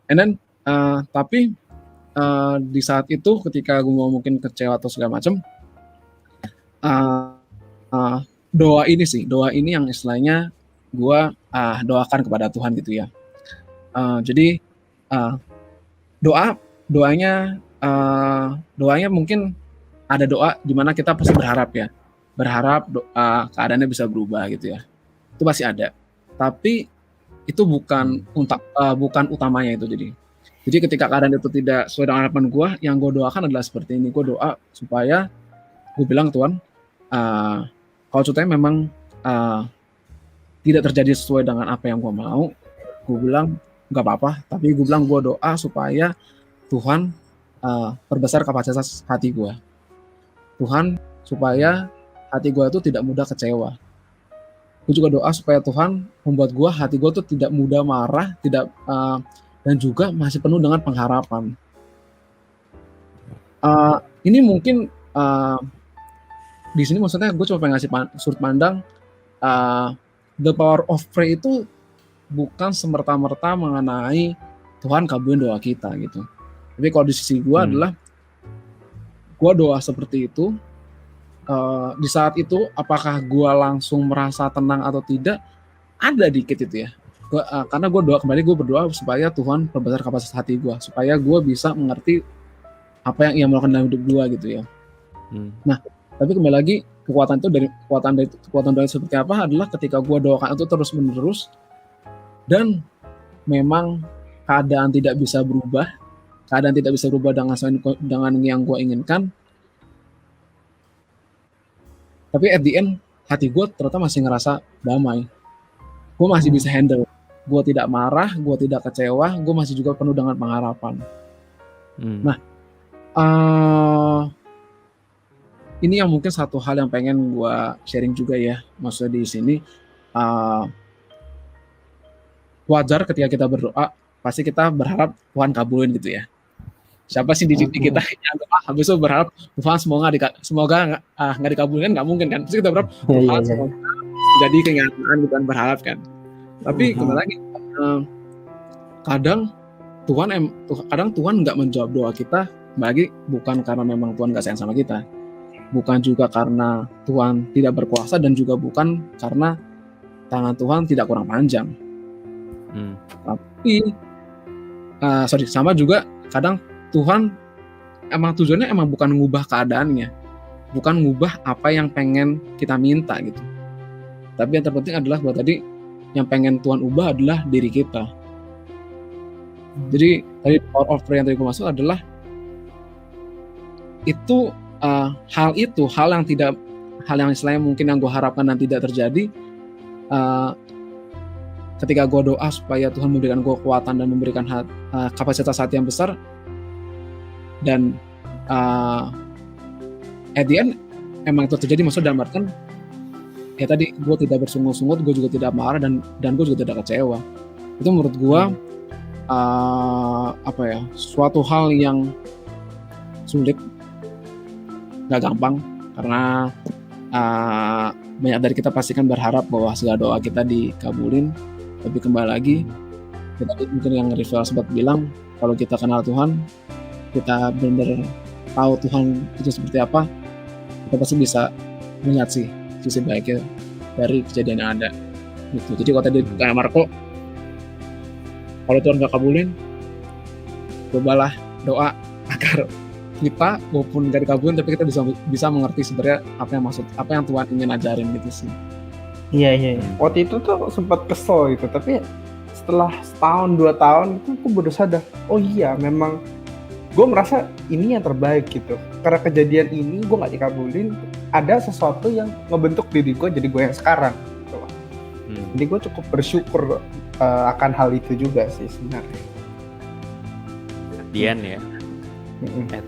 And then tapi di saat itu ketika gue mau mungkin kecewa atau segala macam, doa ini yang istilahnya gue doakan kepada Tuhan gitu ya. Jadi doanya mungkin ada doa di mana kita pasti berharap keadaannya bisa berubah gitu ya. Itu pasti ada. Tapi itu bukan utamanya itu. Jadi ketika keadaan itu tidak sesuai dengan harapan gue, yang gue doakan adalah seperti ini. Gue doa supaya gue bilang, Tuhan, kalau ceritanya memang tidak terjadi sesuai dengan apa yang gue mau, gue bilang nggak apa-apa. Tapi gue bilang gue doa supaya Tuhan perbesar kapasitas hati gue. Tuhan supaya hati gue itu tidak mudah kecewa. Gue juga doa supaya Tuhan membuat hati gue tuh tidak mudah marah, dan juga masih penuh dengan pengharapan. Ini mungkin di sini maksudnya gue coba pengen ngasih sudut pandang, the power of prayer itu bukan semerta-merta mengenai Tuhan kabulin doa kita gitu. Tapi kalau di sisi gue adalah gue doa seperti itu. Di saat itu apakah gue langsung merasa tenang atau tidak, ada dikit itu ya. Karena gue berdoa supaya Tuhan perbesar kapasitas hati gue, supaya gue bisa mengerti apa yang Ia melakukan dalam hidup gue gitu ya. Nah, tapi kembali lagi kekuatan doa seperti apa adalah ketika gue doakan itu terus menerus dan memang keadaan tidak bisa berubah dengan yang gue inginkan. Tapi at the end, hati gue ternyata masih ngerasa damai. Gue masih bisa handle. Gue tidak marah, gue tidak kecewa, gue masih juga penuh dengan pengharapan. Nah, ini yang mungkin satu hal yang pengen gue sharing juga ya. Maksudnya di sini, wajar ketika kita berdoa, pasti kita berharap Tuhan kabulin gitu ya. Siapa sih di kita yang doa habis itu berharap Tuhan semoga nggak dikabulkan, nggak mungkin kan. Terus kita berharap Tuhan semoga jadi kenyataan gitu kan, berharap kan. Tapi kembali lagi kadang Tuhan nggak menjawab doa kita, bagi bukan karena memang Tuhan nggak sayang sama kita, bukan juga karena Tuhan tidak berkuasa, dan juga bukan karena tangan Tuhan tidak kurang panjang. Tapi sama juga kadang Tuhan emang tujuannya emang bukan ngubah keadaannya, bukan ngubah apa yang pengen kita minta gitu. Tapi yang terpenting adalah buat tadi yang pengen Tuhan ubah adalah diri kita. Jadi tadi power of prayer yang tadi gue masuk adalah itu hal yang istilahnya mungkin yang gue harapkan dan tidak terjadi. Ketika gue doa supaya Tuhan memberikan gue kekuatan dan memberikan kapasitas hati yang besar, dan at the end emang itu terjadi, maksudnya dalam artian ya tadi gue tidak bersungut-sungut, gue juga tidak marah, dan gue juga tidak kecewa. Itu menurut gue suatu hal yang sulit, gak gampang, karena banyak dari kita pastikan berharap bahwa segala doa kita dikabulin. Tapi kembali lagi, tadi mungkin yang Rival sempat bilang, kalau kita kenal Tuhan, kita benar-benar tahu Tuhan itu seperti apa, kita pasti bisa melihat sih sisi baiknya dari kejadian yang ada gitu. Jadi kalau tadi kayak Marco, kalau Tuhan gak kabulin, cobalah doa agar kita walaupun gak dikabulin, tapi kita bisa mengerti sebenarnya apa yang Tuhan ingin ajarin gitu sih. Iya. Waktu itu tuh sempat kesel gitu, tapi setelah setahun 2 tahun itu aku baru sadar, oh iya memang gue merasa ini yang terbaik gitu. Karena kejadian ini gue nggak dikabulin, ada sesuatu yang ngebentuk diri gue jadi gue yang sekarang. Gitu. Jadi gue cukup bersyukur akan hal itu juga sih sebenarnya. At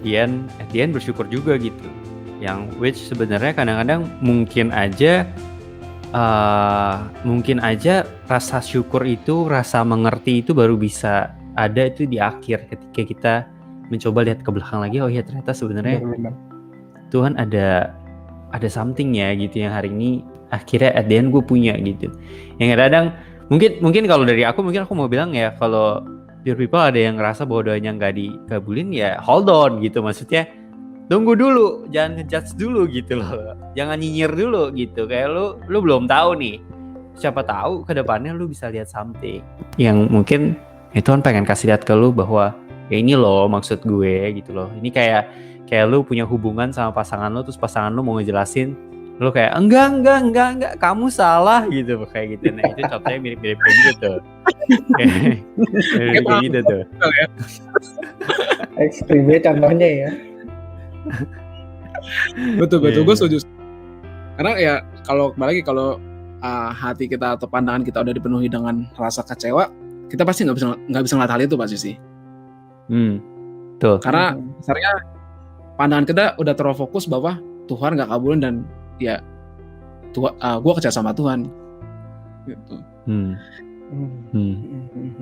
the end bersyukur juga gitu. Yang which sebenarnya kadang-kadang mungkin aja rasa syukur itu, rasa mengerti itu baru bisa ada itu di akhir, ketika kita mencoba lihat ke belakang lagi, oh iya ternyata sebenarnya Tuhan ada something ya gitu yang hari ini akhirnya at the end gue punya gitu. Yang kadang mungkin kalau dari aku mau bilang ya, kalau Pure People ada yang ngerasa bahwa doanya nggak dikabulin, ya hold on gitu, maksudnya tunggu dulu, jangan ngejudge dulu gitu loh, jangan nyinyir dulu gitu, kayak lu belum tahu nih, siapa tahu ke depannya lu bisa lihat something yang mungkin Tuhan pengen kasih lihat ke lu bahwa ya ini loh maksud gue gitu loh. Ini kayak lu punya hubungan sama pasangan lu, terus pasangan lu mau ngejelasin, lu kayak enggak kamu salah gitu, kayak gitu. Nah itu contohnya mirip-mirip kayak gitu tuh. Kayak gitu tuh. Ekstrimnya contohnya ya. Betul, gue setuju. Karena ya kalau hati kita atau pandangan kita udah dipenuhi dengan rasa kecewa, kita pasti nggak bisa ngeliat hal itu pasti sih. Tuh. Karena misalnya pandangan kita udah terlalu fokus bahwa Tuhan nggak kabulin dan ya gue kecewa sama Tuhan. Gitu.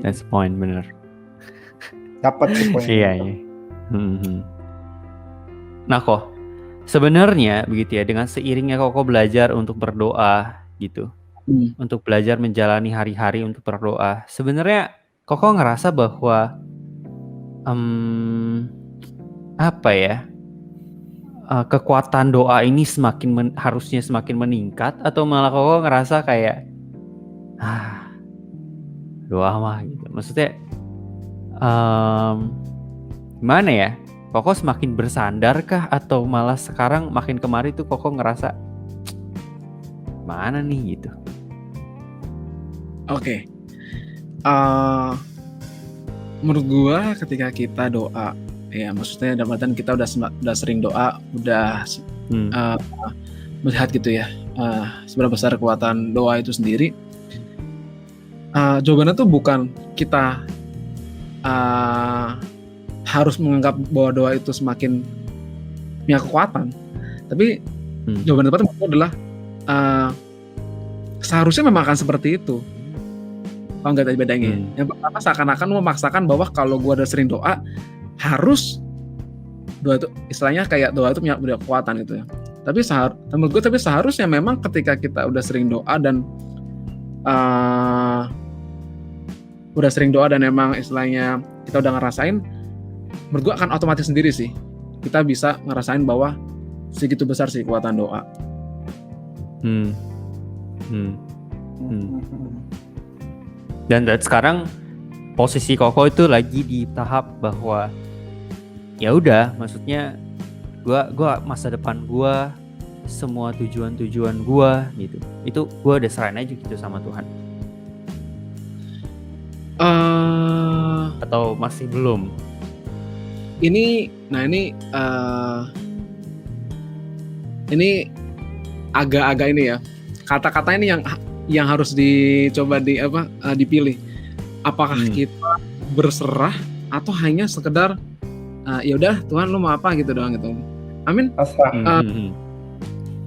That's point, bener. Dapat sih poin. Iya. Nah kok, sebenarnya begitu ya, dengan seiringnya Koko belajar untuk berdoa gitu, untuk belajar menjalani hari-hari untuk berdoa, sebenarnya Koko ngerasa bahwa kekuatan doa ini harusnya semakin meningkat, atau malah Koko ngerasa kayak doa mah gitu, maksudnya gimana ya? Koko semakin bersandar kah, atau malah sekarang makin kemari tuh Koko ngerasa mana nih gitu? Oke. Menurut gua ketika kita doa, ya maksudnya dalam artian kita udah sering doa, udah melihat gitu ya seberapa besar kekuatan doa itu sendiri. Jawabannya tuh bukan kita harus menganggap bahwa doa itu semakin punya kekuatan, tapi jawaban tepatnya adalah seharusnya memang akan seperti itu. Kalau nggak tadi bedanya, yang pertama seakan-akan memaksakan bahwa kalau gue udah sering doa, harus doa itu istilahnya kayak doa itu punya kekuatan gitu ya. Tapi menurut gue seharusnya memang ketika kita udah sering doa dan memang istilahnya kita udah ngerasain, menurut gue akan otomatis sendiri sih kita bisa ngerasain bahwa segitu besar sih kekuatan doa. Dan sekarang posisi Koko itu lagi di tahap bahwa ya udah, maksudnya gua masa depan gua, semua tujuan gua gitu, itu gua udah serahin aja gitu sama Tuhan. atau masih belum? ini agak-agak ini ya. Kata-kata ini yang harus dicoba dipilih. Apakah kita berserah atau hanya sekedar ya udah Tuhan lu mau apa gitu doang gitu. Amin. Pasrah.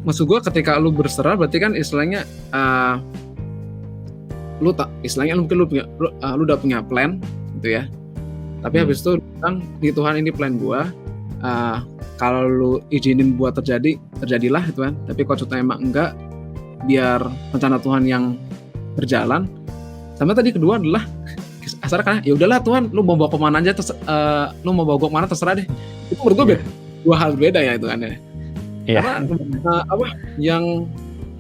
Maksud gue ketika lu berserah berarti kan istilahnya istilahnya mungkin lu udah punya plan gitu ya. Tapi habis itu lu bilang, "Nih Tuhan, ini plan gua. Kalau lu izinin buat terjadilah gitu kan. Tapi kalau contohnya emang enggak, biar rencana Tuhan yang berjalan." Sama tadi kedua adalah asalkan ya udahlah Tuhan, lu mau bawa kemana aja lu mau bawa gua kemana terserah deh. Itu menurut gua dua hal berbeda ya itu kan ya. Iya. Karena yang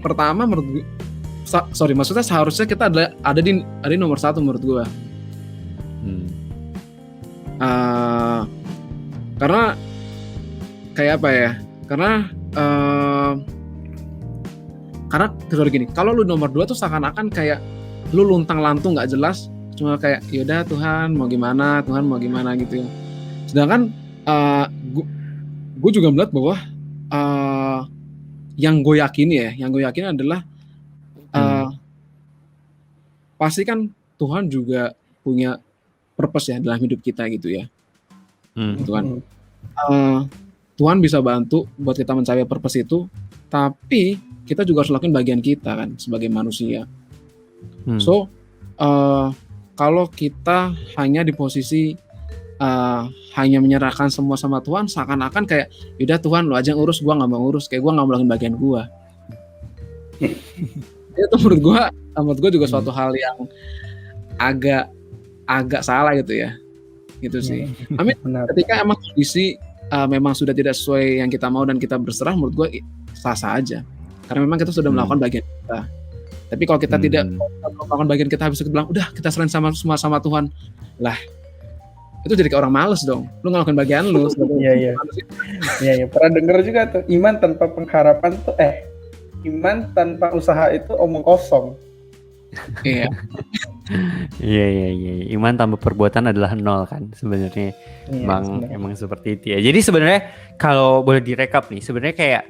pertama menurut gue, maksudnya seharusnya kita ada di nomor satu menurut gue. Karena kayak apa ya? Karena kecuali gini, kalau lu nomor 2 tuh seakan-akan kayak lu luntang-lantung nggak jelas, cuma kayak yaudah Tuhan mau gimana gitu ya. Sedangkan gue juga melihat bahwa yang gue yakini adalah pasti kan Tuhan juga punya purpose ya dalam hidup kita gitu ya. Gitu kan. Tuhan bisa bantu buat kita mencapai purpose itu, tapi kita juga harus lakukan bagian kita kan sebagai manusia. So kalau kita hanya di posisi hanya menyerahkan semua sama Tuhan, seakan-akan kayak yaudah Tuhan lu aja yang urus, gua nggak mau urus, kayak gua nggak mau lakukan bagian gua. Itu menurut gua juga suatu hal yang agak salah gitu ya, gitu sih. Amin. Ketika emang kondisi memang sudah tidak sesuai yang kita mau dan kita berserah, menurut gua sah-sah aja, karena memang kita sudah melakukan bagian kita. Tapi kalau kita tidak melakukan bagian kita, habis itu bilang udah kita serahin semua sama Tuhan, lah itu jadi kayak orang males dong. Lu ngelakuin bagian lu. Iya. Pernah denger juga tuh, iman tanpa pengharapan tuh iman tanpa usaha itu omong kosong. Iya. Iya. Iman tanpa perbuatan adalah nol kan sebenarnya. Emang seperti itu ya. Jadi sebenarnya kalau boleh direkap nih, sebenarnya kayak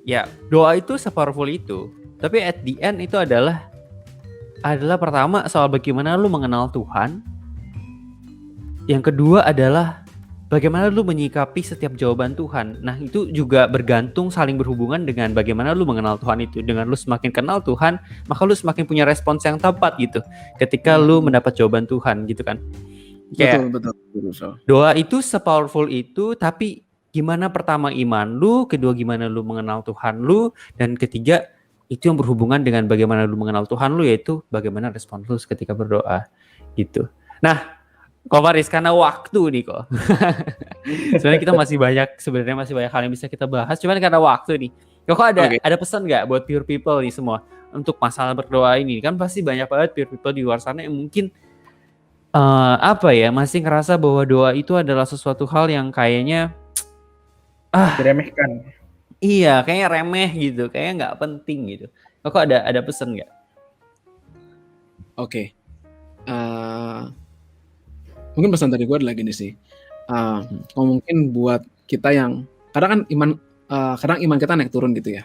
ya doa itu se-powerful itu. Tapi at the end itu adalah pertama soal bagaimana lu mengenal Tuhan. Yang kedua adalah bagaimana lu menyikapi setiap jawaban Tuhan. Nah itu juga bergantung, saling berhubungan dengan bagaimana lu mengenal Tuhan itu. Dengan lu semakin kenal Tuhan, maka lu semakin punya respons yang tepat gitu ketika lu mendapat jawaban Tuhan gitu kan. Betul. Doa itu se-powerful itu, tapi gimana pertama iman lu, kedua gimana lu mengenal Tuhan lu, dan ketiga itu yang berhubungan dengan bagaimana lu mengenal Tuhan lu, yaitu bagaimana respons lu ketika berdoa gitu. Nah Ko Faris, karena waktu nih kok. Sebenarnya kita masih banyak hal yang bisa kita bahas, cuman karena waktu nih. Kok ada pesan nggak buat pure people nih semua untuk masalah berdoa ini? Kan pasti banyak banget pure people di luar sana yang mungkin masih ngerasa bahwa doa itu adalah sesuatu hal yang kayaknya diremehkan. Iya, kayaknya remeh gitu, kayaknya nggak penting gitu. Kok ada pesan nggak? Oke. Mungkin pesan dari gue adalah gini sih, mungkin buat kita yang kadang iman kita naik turun gitu ya.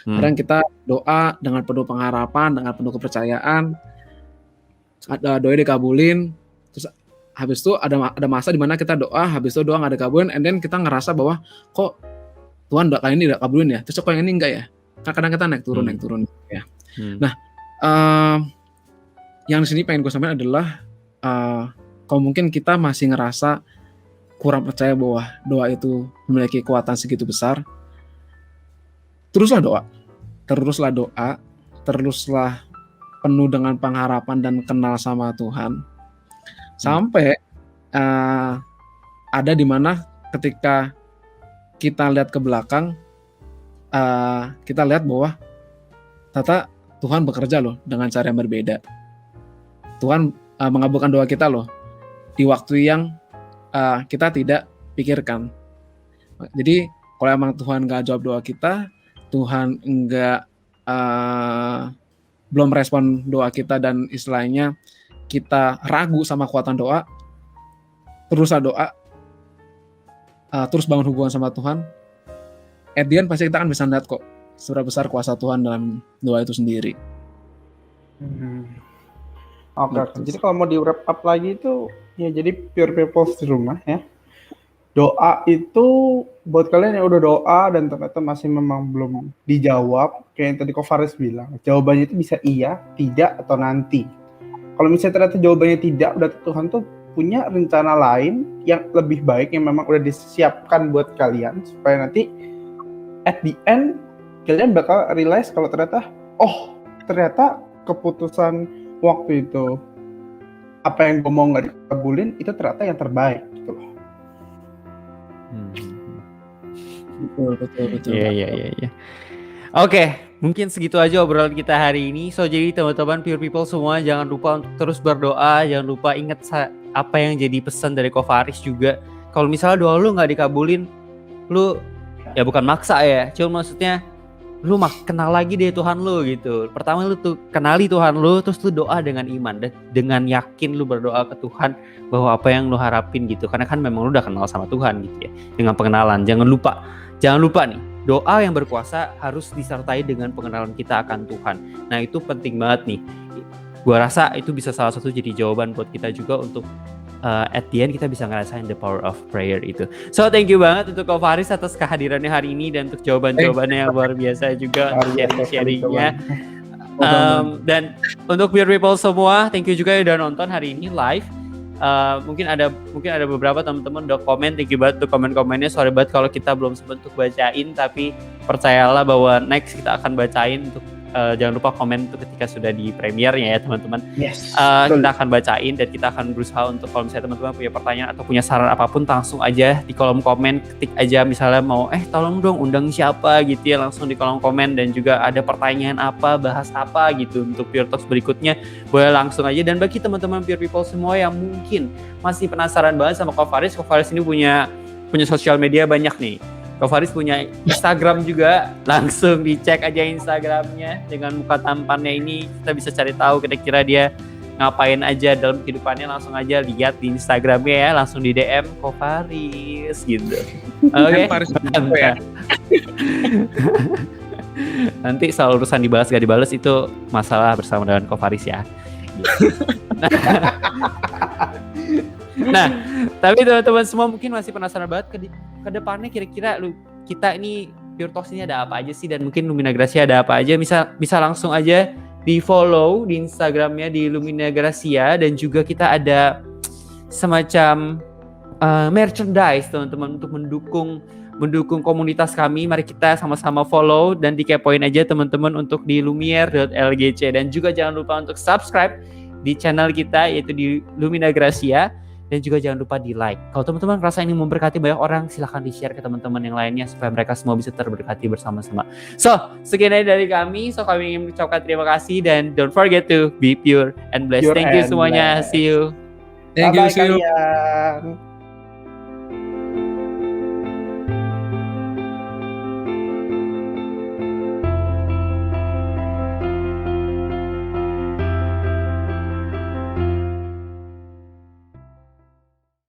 Kadang kita doa dengan penuh pengharapan, dengan penuh kepercayaan, doa dikabulin, terus habis itu ada masa di mana kita doa, habis itu doa nggak dikabulin, and then kita ngerasa bahwa kok Tuhan doa kali ini tidak kabulin ya, terus kok yang ini enggak ya. Kadang kita naik turun ya. Nah, yang di sini pengen gue sampaikan adalah kalau mungkin kita masih ngerasa kurang percaya bahwa doa itu memiliki kekuatan segitu besar, teruslah doa, teruslah penuh dengan pengharapan dan kenal sama Tuhan, sampai ada di mana ketika kita lihat ke belakang, kita lihat bahwa ternyata Tuhan bekerja loh dengan cara yang berbeda. Tuhan mengabulkan doa kita loh di waktu yang kita tidak pikirkan. Jadi kalau emang Tuhan nggak jawab doa kita, Tuhan nggak belum respon doa kita, dan istilahnya kita ragu sama kekuatan doa, teruslah doa, terus bangun hubungan sama Tuhan, at the end pasti kita akan bisa lihat kok seberapa besar kuasa Tuhan dalam doa itu sendiri. Oke. Betul. Jadi kalau mau di wrap up lagi itu ya jadi pure people di rumah ya. Doa itu buat kalian yang udah doa dan ternyata masih memang belum dijawab, kayak yang tadi Ko Faris bilang, jawabannya itu bisa iya, tidak, atau nanti. Kalau misalnya ternyata jawabannya tidak, berarti Tuhan tuh punya rencana lain yang lebih baik yang memang udah disiapkan buat kalian supaya nanti at the end kalian bakal realize kalau ternyata ternyata keputusan waktu itu apa yang gue mau nggak dikabulin itu ternyata yang terbaik gitu loh. Betul. Iya. Oke, mungkin segitu aja obrolan kita hari ini. So jadi teman-teman Pure People semua jangan lupa untuk terus berdoa, jangan lupa ingat apa yang jadi pesan dari Ko Faris juga. Kalau misalnya doa lu nggak dikabulin, lu ya bukan maksa ya, cuma maksudnya lu kenal lagi deh Tuhan lu gitu. Pertama lu tuh kenali Tuhan lu, terus lu doa dengan iman dan dengan yakin lu berdoa ke Tuhan bahwa apa yang lu harapin gitu. Karena kan memang lu udah kenal sama Tuhan gitu ya. Dengan pengenalan, jangan lupa nih, doa yang berkuasa harus disertai dengan pengenalan kita akan Tuhan. Nah itu penting banget nih. Gua rasa itu bisa salah satu jadi jawaban buat kita juga untuk at the end kita bisa ngerasain the power of prayer itu. So thank you banget untuk Ko Faris atas kehadirannya hari ini dan untuk jawaban-jawabannya yang luar biasa juga, sharing-sharingnya. Dan untuk Pure People semua, thank you juga yang udah nonton hari ini live. Mungkin ada beberapa teman-teman udah komen, thank you banget untuk komen-komennya. Sorry banget kalau kita belum sempat untuk bacain, tapi percayalah bahwa next kita akan bacain untuk jangan lupa komen itu ketika sudah di premiernya ya teman-teman. Yes. Kita akan bacain dan kita akan berusaha untuk kalau misalnya teman-teman punya pertanyaan atau punya saran apapun langsung aja di kolom komen, ketik aja misalnya mau tolong dong undang siapa gitu ya, langsung di kolom komen. Dan juga ada pertanyaan apa, bahas apa gitu untuk Pure Talks berikutnya, boleh langsung aja. Dan bagi teman-teman Pure People semua yang mungkin masih penasaran banget sama Ko Faris ini punya sosial media banyak nih. Ko Faris punya Instagram juga, langsung dicek aja Instagramnya. Dengan muka tampannya ini kita bisa cari tahu kira-kira dia ngapain aja dalam kehidupannya. Langsung aja lihat di Instagramnya ya, langsung di DM Ko Faris gitu. Oke. Nanti soal urusan dibalas gak dibalas itu masalah bersama dengan Ko Faris ya. Nah, tapi teman-teman semua mungkin masih penasaran banget ke depannya kira-kira kita ini Pure Talks ini ada apa aja sih, dan mungkin Lumina Gracia ada apa aja. Bisa langsung aja di follow di Instagramnya di Lumina Gracia, dan juga kita ada semacam merchandise teman-teman untuk mendukung komunitas kami. Mari kita sama-sama follow dan dikepoin aja teman-teman untuk di lumiere.lgc, dan juga jangan lupa untuk subscribe di channel kita yaitu di Lumina Gracia. Dan juga jangan lupa di like. Kalau teman-teman merasa ini memberkati banyak orang, silahkan di-share ke teman-teman yang lainnya supaya mereka semua bisa terberkati bersama-sama. So, sekian dari kami. So, kami ingin mengucapkan terima kasih dan don't forget to be pure and blessed. Thank you semuanya. See you. Thank you. Bye-bye kalian.